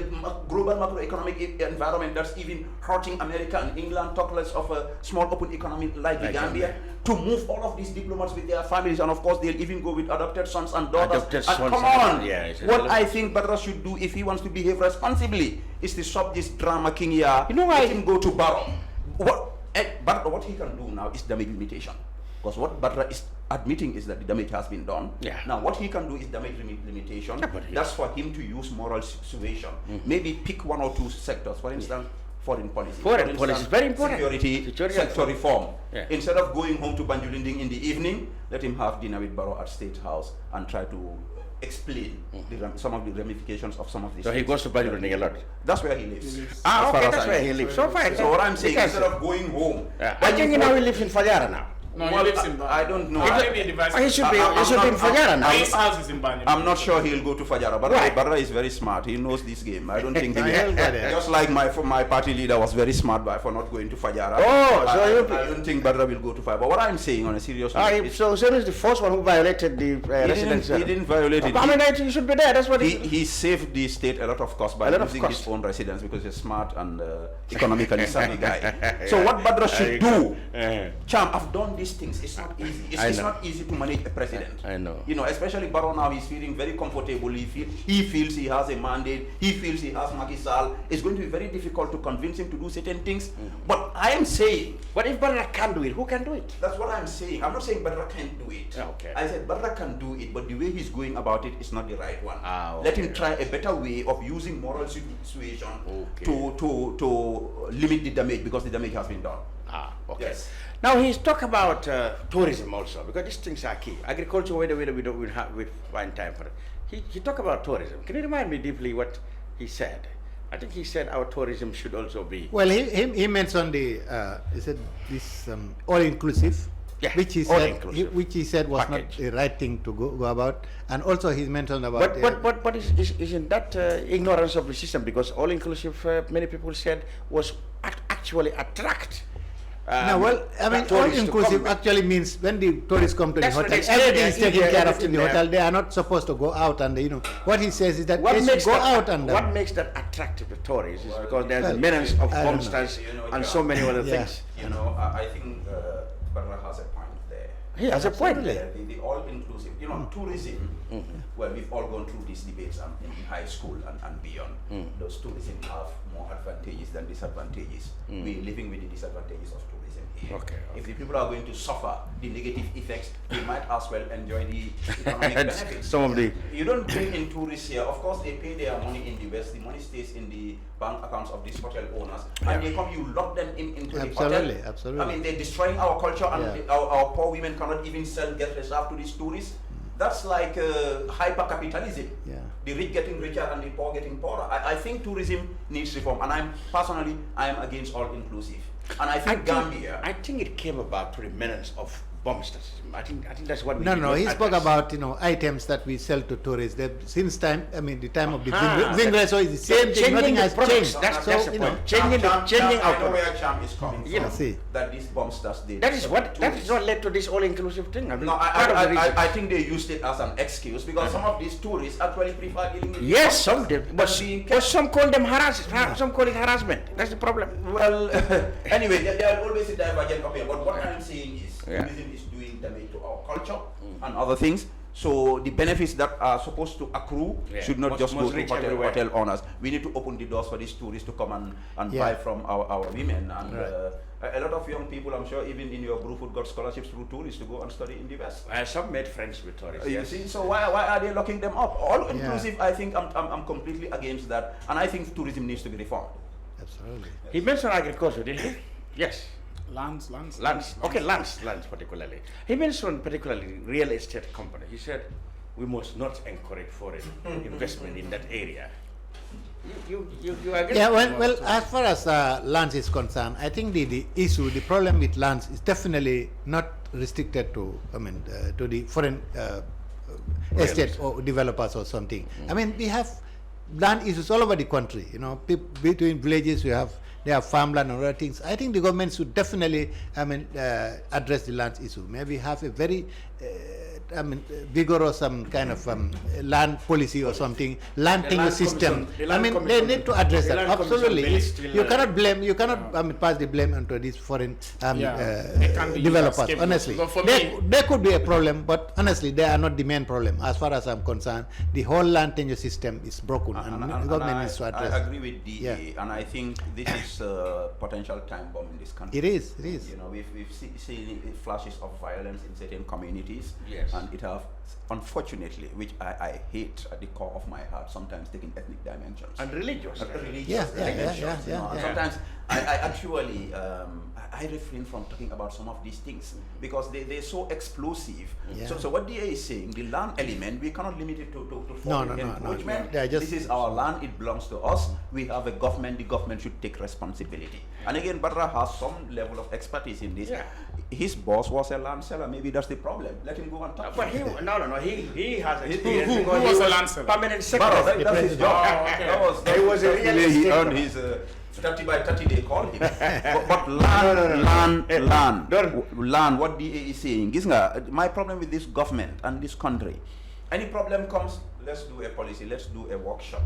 global macroeconomic environment that's even hurting America and England, talk less of a small open economy like the Gambia. To move all of these diplomats with their families, and of course they'll even go with adopted sons and daughters. Come on! What I think Badra should do if he wants to behave responsibly is to stop this drama king here. Let him go to Barrow. What he can do now is damage limitation. Because what Badra is admitting is that the damage has been done. Now what he can do is damage limitation. That's for him to use moral suasion. Maybe pick one or two sectors. For instance, foreign policy. Foreign policy is very important. Security sector reform. Instead of going home to Banjulinding in the evening, let him have dinner with Barrow at State House and try to explain some of the ramifications of some of these. So he goes to Banjulinding a lot. That's where he lives. That's where he lives. So fine. So what I'm saying, instead of going home, I think now he lives in Fajara now. No, he Well, lives in Banjul. I don't know. Maybe the vice He should be president. in Fajara now. His house is in Banjul. I'm not sure he'll go to Fajara, but Right. Barra is very smart. He knows this game. I don't think he He'll will. go there. Just like my party leader was very smart for not going to Fajara. Oh, so I don't think Barra will go to Fajara. But what I'm saying on a serious note, is So he's the first one who violated the residential. he didn't violate it. I mean, you should be there. That's what He saved the state a lot of cost by A lot of using cost. his own residence because he's a smart and economically savvy guy. So what Badra should do, Cham, I've done these things. It's not easy. It's not easy to manage a president. I know. You know, especially Barrow now, he's feeling very comfortable. He feels he has a mandate. He feels he has Macky Sall. It's going to be very difficult to convince him to do certain things. But I am saying, But if Barra can't do it, who can do it? that's what I'm saying. I'm not saying Barra can't do it. Okay. I said Barra can do it, but the way he's going about it is not the right one. Okay. Let him try a better way of using moral situation Okay. to limit the damage, because the damage has been done. Okay. Yes. Now he's talk about tourism also, because these things are key. Agriculture, whether we find time for it. He talk about tourism. Can you remind me deeply what he said? I think he said our tourism should also be. Well, he mentioned he said this all-inclusive, Yeah, which he all-inclusive said was package. not the right thing to go about, and also he mentioned about. But isn't that ignorance of the system? Because all-inclusive, many people said, was actually attract. No, well, I mean, tourists to all-inclusive come. actually means when the tourists come to That's the what hotel, they say, everything is they are taken eating care of in everything the there. hotel. They are not supposed to go out, and what he says is that What they makes should go that, out and. what makes that attractive to tourists is because there's well, millions of I don't know. homestays You know, and yeah. so many other Yeah. things. You know, I think Barra has a point there. He has a point. The all-inclusive, you know, tourism, well, we've all gone through these debates in high school and beyond. Those tourism have more advantages than disadvantages. We're living with the disadvantages of tourism here. Okay. If the people are going to suffer the negative effects, they might as well enjoy the economic benefits. Some of the You don't bring in tourists here. Of course, they pay their money in the West. The money stays in the bank accounts of these hotel owners. And they come, you lock them into the hotel. Absolutely, absolutely. I mean, they're destroying our culture, and Yeah. our poor women cannot even sell get reserved to these tourists. That's like hyper-capitalism. Yeah. The rich getting richer and the poor getting poorer. I think tourism needs reform, and I am against all-inclusive. And I think Gambia. I think it came about to the menace of bombsters. I think that's what we No, did no. not He spoke address. about items that we sell to tourists. Since time, I mean, the time of the Ah, Vingreso is the same thing. changing Nothing the has products. changed. That's the you point. know, Changing I know our where Cham is coming from. You know. See. That these bombsters did. That is what led to this all-inclusive thing. I mean, No, part of the reason. I think they used it as an excuse because some of these tourists actually prefer dealing with Yes, bombsters some did, than but being some call them some call it harassment. That's the problem. Well, anyway, there are always a divergent opinion. But what I'm saying is, Yeah. tourism is doing damage to our culture and other things. So the benefits that are supposed to accrue Yeah. should not just go Must to reach everywhere. hotel owners. We need to open the doors for these tourists to come and Yeah. buy from our women. And Right. a lot of young people, I'm sure, even in your Bruford, got scholarships through tourists to go and study in the West. Some made friends with tourists. You Yes. see, so why are they locking them up? All inclusive, I think I'm completely against that, and I think tourism needs to be reformed. Absolutely. He mentioned agriculture, didn't he? Yes. Lands. Okay, lands particularly. He mentioned particularly real estate company. He said we must not encourage foreign investment in that area. You agree? Yeah, well, as far as lands is concerned, I think the problem with lands is definitely not restricted to, to the foreign estate or developers or something. I mean, we have land issues all over the country. You know, between villages, they have farmland and other things. I think the government should definitely, address the land issue. Maybe have a very vigorous kind of land policy or something, land tenure system. They need to address that. Absolutely, you cannot pass the blame onto these foreign They can't be developers. scapegoats. Honestly, But for there could be a problem, but honestly, they are not the main problem. As far as I'm concerned, the whole land tenure system is broken, and the government needs to address I it. agree with DA, Yeah. and I think this is a potential time bomb in this country. It is. You know, we've seen flashes of violence in certain communities, Yes. and it have, unfortunately, which I hate at the core of my heart, sometimes taking ethnic dimensions. And religious. Religious Yeah, dimensions, you know, and yeah. sometimes I actually I refrain from talking about some of these things because they're so explosive. Yeah. So what DA is saying, the land element, we cannot limit it to No, foreign no. encroachment. They are just- This is our land, it belongs to us. We have a government, the government should take responsibility. And again, Barra has some level of expertise in this. Yeah. his boss was a land seller. Maybe that's the problem. Let him go and talk. But he has experience. Who because was he a land seller? Permanent Barrow, secretary. that's his job. Oh, okay. He was a real he estate earned man. his 30 by 30 they call him. But land, what DA is saying. My problem with this government and this country, any problem comes, let's do a policy, let's do a workshop.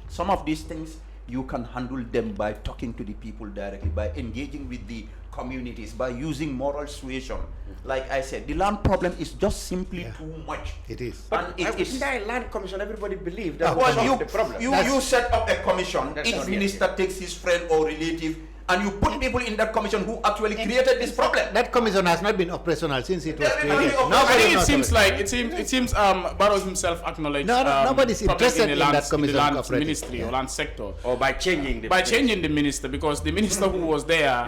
Some of these things, you can handle them by talking to the people directly, by engaging with the communities, by using moral suasion. Like I said, the land problem is just simply too much. It is. But And it's that land commission, everybody believed that was well, the problem. you set up a commission. That's Each not minister takes his friend or relative, and you put people in that commission who actually created this problem. That commission has not been operational since it was Everybody created. operational. I think Nobody it knows seems about like it seems Barrow himself acknowledged nobody's problem interested in that in commission the land operating. ministry or land sector. Or by changing the Changing the minister, because the minister who was there,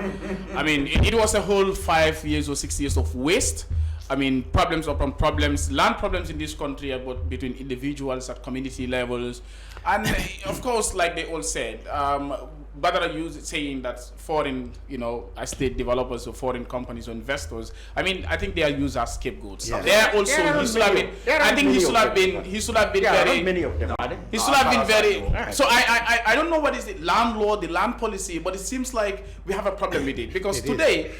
I mean, it was a whole 5 years or 6 years of waste. I mean, problems upon problems, land problems in this country about between individuals at community levels, and of course, like they all said, Badara used saying that foreign, estate developers or foreign companies or investors. I mean, I think they are used as scapegoats. Yeah. They are also. He should have been. I think he should have been. He should have been very. Not many of them are there. He should have been very. So I don't know what is the land law, the land policy, but it seems like we have a problem with it, because today,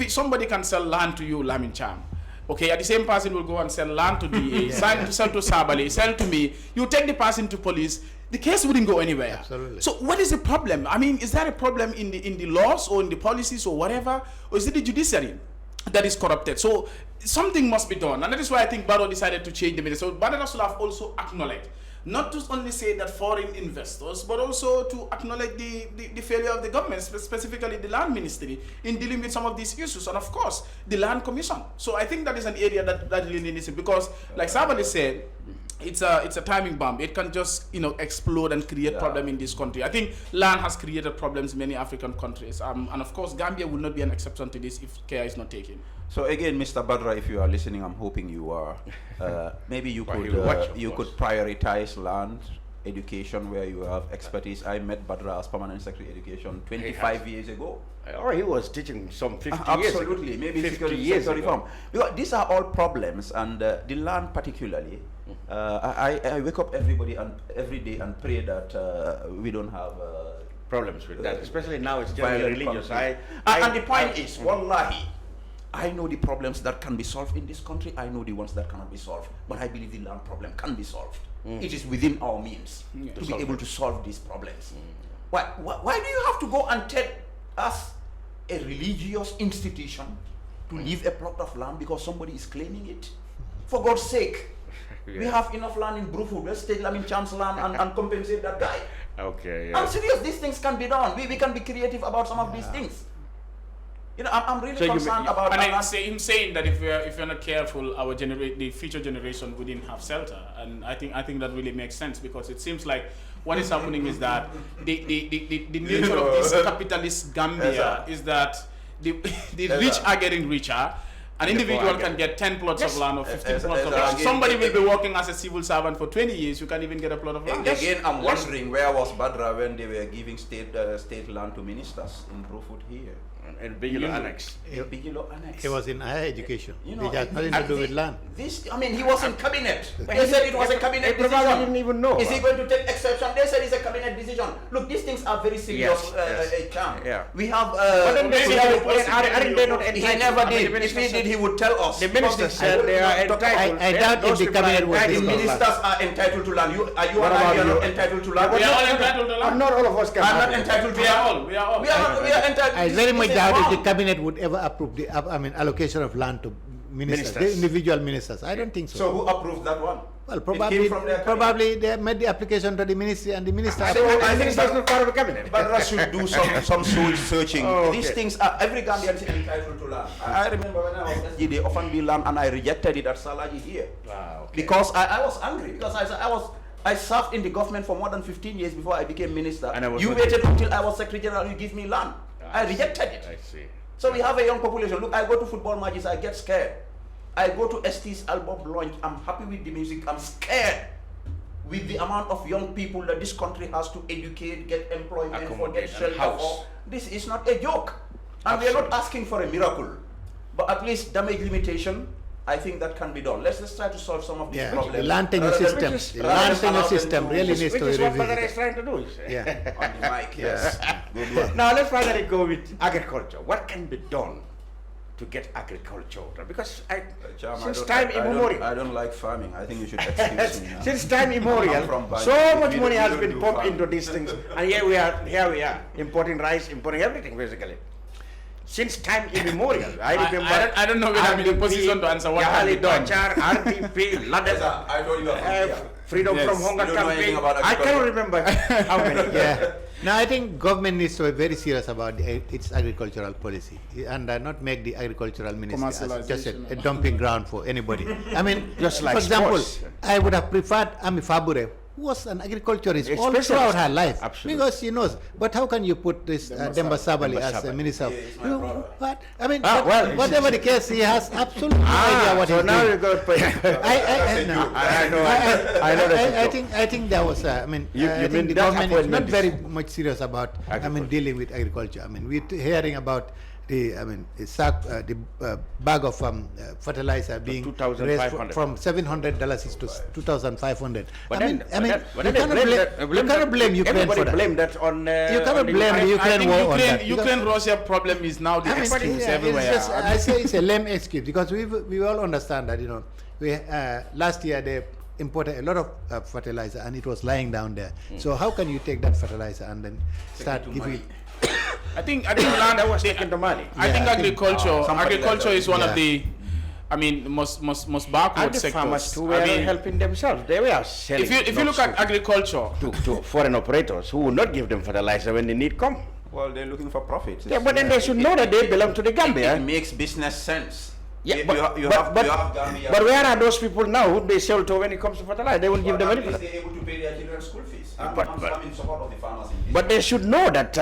somebody can sell land to you, Lamin Cham. Okay, the same person will go and sell land to DA, sell to Sabally, sell to me. You take the person to police, the case wouldn't go anywhere. Absolutely. So what is the problem? I mean, is there a problem in the laws or in the policies or whatever? Or is it the judiciary that is corrupted? So something must be done. And that is why I think Barrow decided to change the minister. So Barrow should have also acknowledged, not to only say that foreign investors, but also to acknowledge the failure of the government, specifically the land ministry, in dealing with some of these issues, and of course the land commission. So I think that is an area that really needs it, because like Sabally said, it's a timing bomb. It can just explode and create problem in this country. I think land has created problems in many African countries, and of course Gambia will not be an exception to this if care is not taken. So again, Mr. Badra, if you are listening, I'm hoping you are. Maybe you could prioritize land education where you have expertise. I met Badra as Permanent Secretary Education 25 years ago. Or he was teaching some 50 years ago. Absolutely, maybe 50 years ago. reform. Because these are all problems, and the land particularly. I wake up every day and pray that we don't have Problems with that, especially now it's generally religious. And the point is, wallahi, I know the problems that can be solved in this country. I know the ones that cannot be solved. But I believe the land problem can be solved. It is within our means to be able to solve these problems. Why do you have to go and tell us, a religious institution, to leave a plot of land because somebody is claiming it? For God's sake, we have enough land in Bruford. Let's take Lamin Cham's land and compensate that guy. Okay. I'm serious. These things can be done. We can be creative about some of these things. I'm really concerned about. And him saying that if you're not careful, the future generation wouldn't have shelter. And I think that really makes sense, because it seems like what is happening is that the nature of this capitalist Gambia is that the rich are getting richer. An individual can get 10 plots of land or 15 plots of land. Somebody will be working as a civil servant for 20 years. You can't even get a plot of land. Again, I'm wondering, where was Badra when they were giving state land to ministers in Bruford here? And Bigilo Annex. Bigilo Annex. He was in higher education. It has nothing to do with land. He was in cabinet. They said it was a cabinet decision. Probably didn't even know. Is he going to take exception? They said it's a cabinet decision. Look, these things are very serious, Cham. Yeah. We have. But then aren't they not entitled? He never did. If he did, he would tell us. The ministers said they are entitled. I doubt if the cabinet would The discuss ministers land. are entitled to land. What Are you about not you? entitled to land? We are all entitled to land. Not all of us can. I'm have not it. entitled to We are land. all. We are all. We are entitled. I This very is much doubt if wrong. the cabinet would ever approve the allocation of land to ministers, the individual ministers. I don't think so. So who approved that one? Well, It came from their probably they made the application to the ministry, and the minister. I think that's not part of the cabinet. Badra should do some soul searching. Oh, These okay. things are, every Gambian is entitled to land. I remember when I was SG, they offered me land and I rejected it at Salaji here. Because I was angry, because I served in the government for more than 15 years before I became minister. And You waited until I was secretary general, you give me land. I rejected it. I see. So we have a young population. Look, I go to football matches, I get scared. I go to ST's album launch, I'm happy with the music, I'm scared with the amount of young people that this country has to educate, get employment, for get shelter for. This is not a joke. And we are not asking for a miracle. But at least damage limitation, I think that can be done. Let's try to solve some of these Yeah, problems. the land tenure system really needs to Which is what Father is revisit. trying to do. Yeah. On the mic, yes. Good one. Now let's finally go with agriculture. What can be done to get agriculture? Because Cham, since time immemorial, I don't like farming. I think you should excuse me now. since time immemorial, from Bali. so much We money don't has do been pumped farming. into these things, and here we are, importing rice, importing everything basically. Since time immemorial, I remember. I don't know whether I'm in a position to answer what can be done. RDP, Ladeza, I told you about freedom Yes. from hunger You don't know anything campaign. about I cannot agriculture. remember how many. Yeah. Now I think government needs to be very serious about its agricultural policy and not make the agricultural ministry as just a dumping ground for anybody. I mean, Just like for example, sports. I would have preferred Ami Fabure, who was an agriculturist all Specialist. throughout her life, Absolutely. because she knows. But how can you put this Demba Sabally Demba as a Sabally. minister? Yeah, he's my brother. What? I mean, well, whatever the case, he has absolutely no idea what so he's now doing. you got. I know that's a joke. I think there was. I mean, You I mean think the that government is not appointment very is- much serious about. I mean, Agriculture. dealing with agriculture. I mean, we're hearing about the. I mean, the sack, the bag of fertilizer being raised $2,500. from $700 to $2,500. But I mean, you cannot blame Ukraine everybody for that. blame that on. You cannot on the blame Ukraine. the Ukraine war on that. Ukraine-Russia problem is now the I mean, excuse yeah, everywhere. it's just, I say it's a lame excuse because we all understand that we last year they imported a lot of fertilizer and it was lying down there. So how can you take that fertilizer and then start giving? I think land That was taken to Mali. I think I think, agriculture is one Yeah. of the, I mean, most backward And the sectors. farmers too were I mean, helping themselves. They were selling. if you look at agriculture, to foreign operators who will not give them fertilizer when the need come. Well, they're looking for profits. Yeah, but then they should know that they belong to the It Gambia. makes business sense. Yeah, You but, have but, Gambia. but where are those people now who they sell to when it comes to fertilizer? They won't give them any At least fertilizer. they're able to pay their children's school fees. I'm in support of the farmers in this. But they should know that,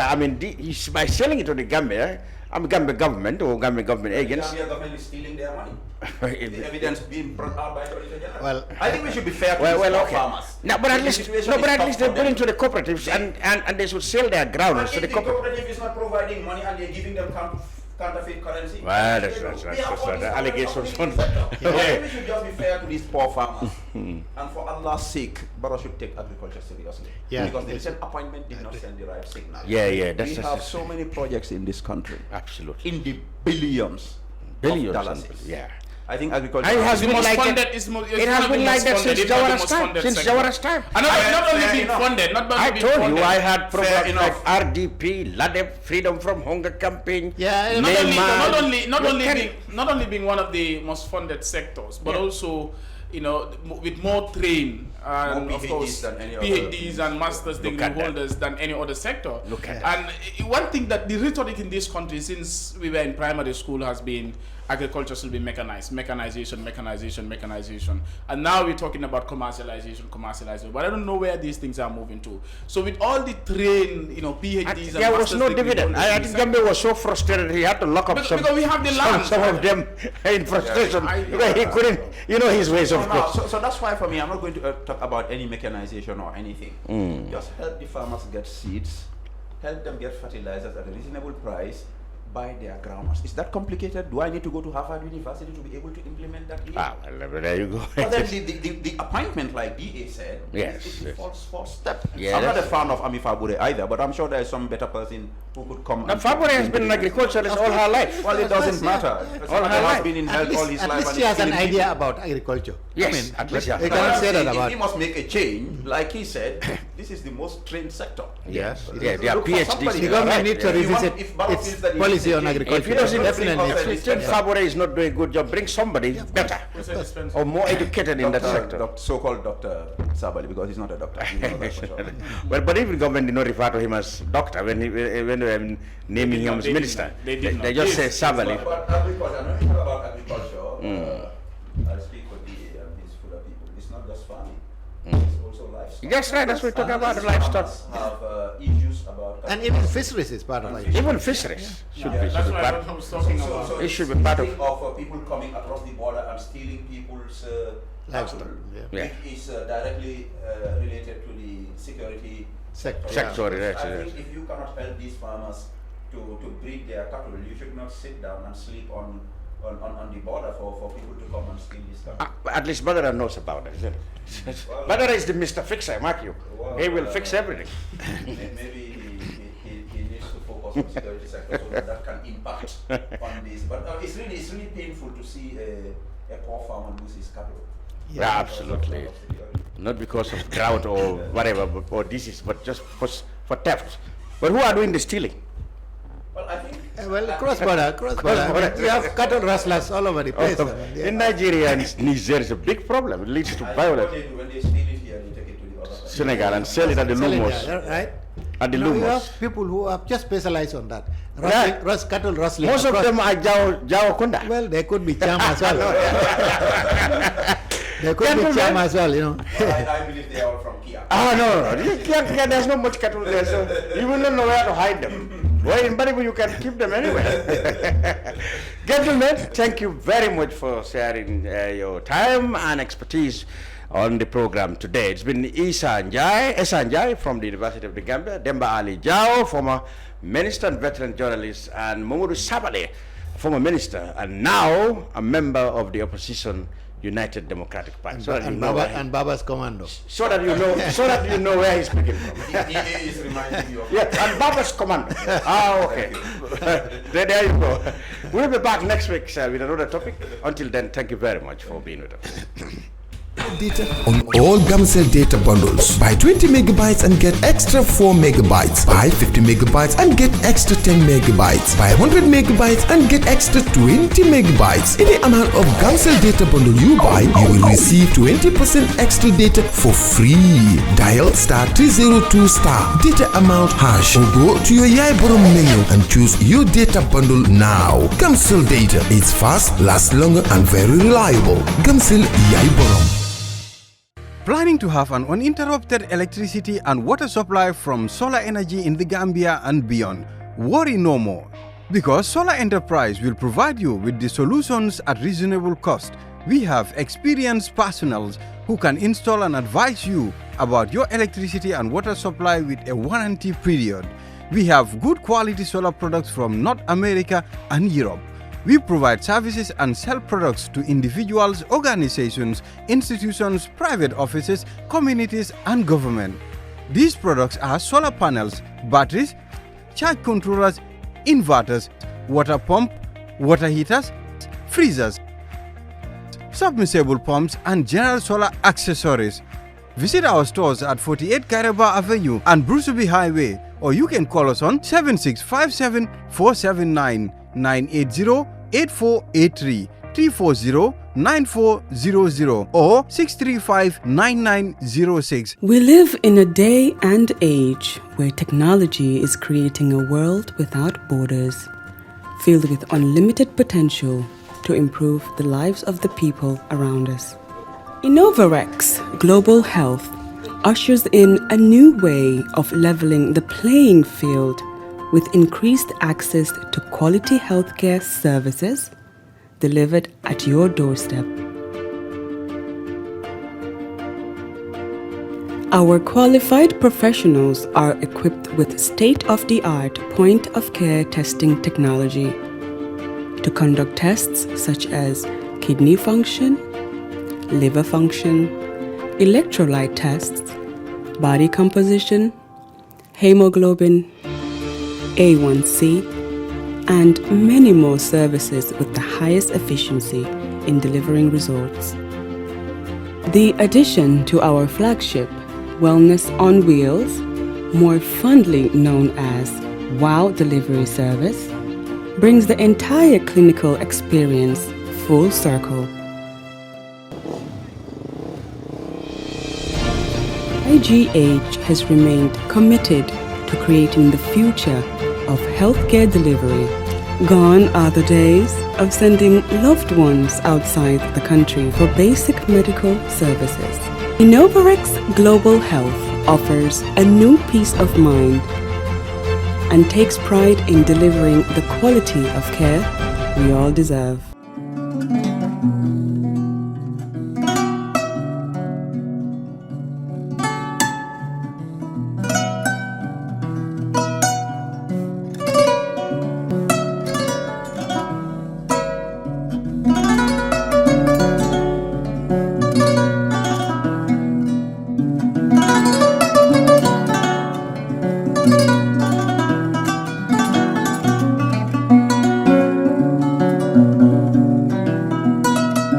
by selling it to the Gambia, Gambia government or Gambia government The agents. Gambia government is stealing their money. The evidence being brought out by the Auditor General. Well, I think we should be fair to Well, these poor okay. farmers. No, but at The least, situation no, is but at tough least for they put them. into the cooperatives and they should sell their ground But to if the the cooperative. cooperative is not providing money and they're giving them counterfeit currency. Well, that's we right. have all these The allegations companies in the on- sector. Yeah. I think we should just be fair to these poor farmers. And for Allah's sake, Barrow should take agriculture seriously. Yeah. Because the recent appointment did not send the right signal. Yeah, that's We have so many projects in this country. absolutely. In the billions Billions of and dollars. yeah. I think agriculture And it has the been most like funded that. is It has been like that since Jawara's time. Since Jawara's time. And not only Fair being enough. funded, not I only being told funded. you I had Fair programs like enough. RDP, LADEP, Freedom from Hunger Campaign. Yeah, not Neymar. only being one of the most funded sectors, but Yeah. also, with more trained and More of PhDs course than any other PhDs and master's Look degree at that. holders than any other sector. Look at And one thing that the rhetoric in this country since we were in primary school has been agriculture should be mechanized, mechanization. And now we're talking about commercialization. But I don't know where these things are moving to. So with all the trained, PhDs and There was master's no degree dividend. holders I in think the Gambia was so frustrated he had to lock up Because we have the land. some of them in frustration. I- Because he couldn't, his ways of course. So that's why for me, I'm not going to talk about any mechanization or anything. Just help the farmers get seeds, help them get fertilizers at a reasonable price, buy their groundnuts. Is that complicated? Do I need to go to Harvard University to be able to implement that here? Well, there you go. But then the appointment, like DA said, Yes, is a yes. false step. Yeah, I'm not a that's- fan of Ami Fabure either, but I'm sure there's some better person who could come. Now, and- Fabure has been in agriculture all her life. Well, it doesn't matter. All her He has life. been in health all his At life. least and she has an killing idea people. about agriculture. Yes, at least, yeah. You cannot say that If about. he must make a change, like he said, this is the most trained sector. Yes, it yeah, is. they are Look for PhDs. somebody The there, government right? needs to Yeah. revisit If Barrow its feels that he policy needs on to change- agriculture. If he doesn't, Definitely. if Fabure is not doing a good job, bring somebody better or more educated in that sector. So-called Dr. Sabally, because he's not a doctor. You know that for sure. Well, but even government did not refer to him as doctor when they were naming him as They did minister. not. They did not. They just say Yes, Sabally. But agriculture, when we talk about agriculture, I speak for DA and his fuller people. It's not just farming. It's also livestock. That's right, that's what we're talking And about, these the livestock. farmers have issues about And even fisheries is part of it. Even fisheries should be That's what I part. was talking about. It should be part of- think of people coming across the border and stealing people's Livestock, cattle, yeah. Yeah. which is directly related to the security Sector. Sector, yeah. yes, I yes. think if you cannot help these farmers to breed their cattle, you should not sit down and sleep on on the border for people to come and steal his stuff. At least Badara knows about it, isn't it? Badara is the Mr. Fixer, mark you. He will fix everything. Maybe he needs to focus on security sector so that can impact on this. But it's really painful to see a poor farmer lose his capital. Yeah, absolutely. Not because of drought or whatever, or disease, but just for theft. But who are doing the stealing? Well, I think... cross-border. I mean, we have cattle rustlers all over the place. In Nigeria and Niger is a big problem. It leads to violence. When they steal it here, they take it to the other side. Senegal and sell it at the Lumos. Right? At the You Lumos. have people who are just specialized on that. Right. Cattle rustling. Most of them are Jawo Kunda. Well, they could be charm as well. They could be charm as well, you know. Well, I believe they are all from Kia. No. There's not much cattle there, so you will not know where to hide them. Well, in Baribu, you can keep them anywhere. Gentlemen, thank you very much for sharing your time and expertise on the program today. It's been Essa NJIE from the University of the Gambia, Demba Jawo, former minister and veteran journalist, and Momodou Sabally, former minister, and now a member of the opposition United Democratic Party. And Baba's commando. So that you know where he's speaking from. He is reminding you of... Yeah, and Baba's commando. Okay. There you go. We'll be back next week, sir, with another topic. Until then, thank you very much for being with us. Data on all Gamcell data bundles. Buy 20 megabytes and get extra 4 megabytes. Buy 50 megabytes and get extra 10 megabytes. Buy 100 megabytes and get extra 20 megabytes. Any amount of Gamcell data bundle you buy, you will receive 20% extra data for free. Dial *302* data amount hash or go to your Yaiborom menu and choose your data bundle now. Gamcell data is fast, lasts longer and very reliable. Gamcell Yaiborom. Planning to have an uninterrupted electricity and water supply from solar energy in the Gambia and beyond? Worry no more, because Solar Enterprise will provide you with the solutions at reasonable cost. We have experienced personnel who can install and advise you about your electricity and water supply with a warranty period. We have good quality solar products from North America and Europe. We provide services and sell products to individuals, organizations, institutions, private offices, communities, and government. These products are solar panels, batteries, charge controllers, inverters, water pump, water heaters, freezers, submersible pumps, and general solar accessories. Visit our stores at 48 Karaba Avenue and Brusubi Highway, or you can call us on 7657 479 980-8483, 340-9400 or 635-9906. We live in a day and age where technology is creating a world without borders, filled with unlimited potential to improve the lives of the people around us. Innovarex Global Health ushers in a new way of leveling the playing field with increased access to quality healthcare services delivered at your doorstep. Our qualified professionals are equipped with state-of-the-art point-of-care testing technology to conduct tests such as kidney function, liver function, electrolyte tests, body composition, hemoglobin, A1C, and many more services with the highest efficiency in delivering results. The addition to our flagship, Wellness on Wheels, more fondly known as WOW Delivery Service, brings the entire clinical experience full circle. IGH has remained committed to creating the future of healthcare delivery. Gone are the days of sending loved ones outside the country for basic medical services. Innovarex Global Health offers a new peace of mind and takes pride in delivering the quality of care we all deserve.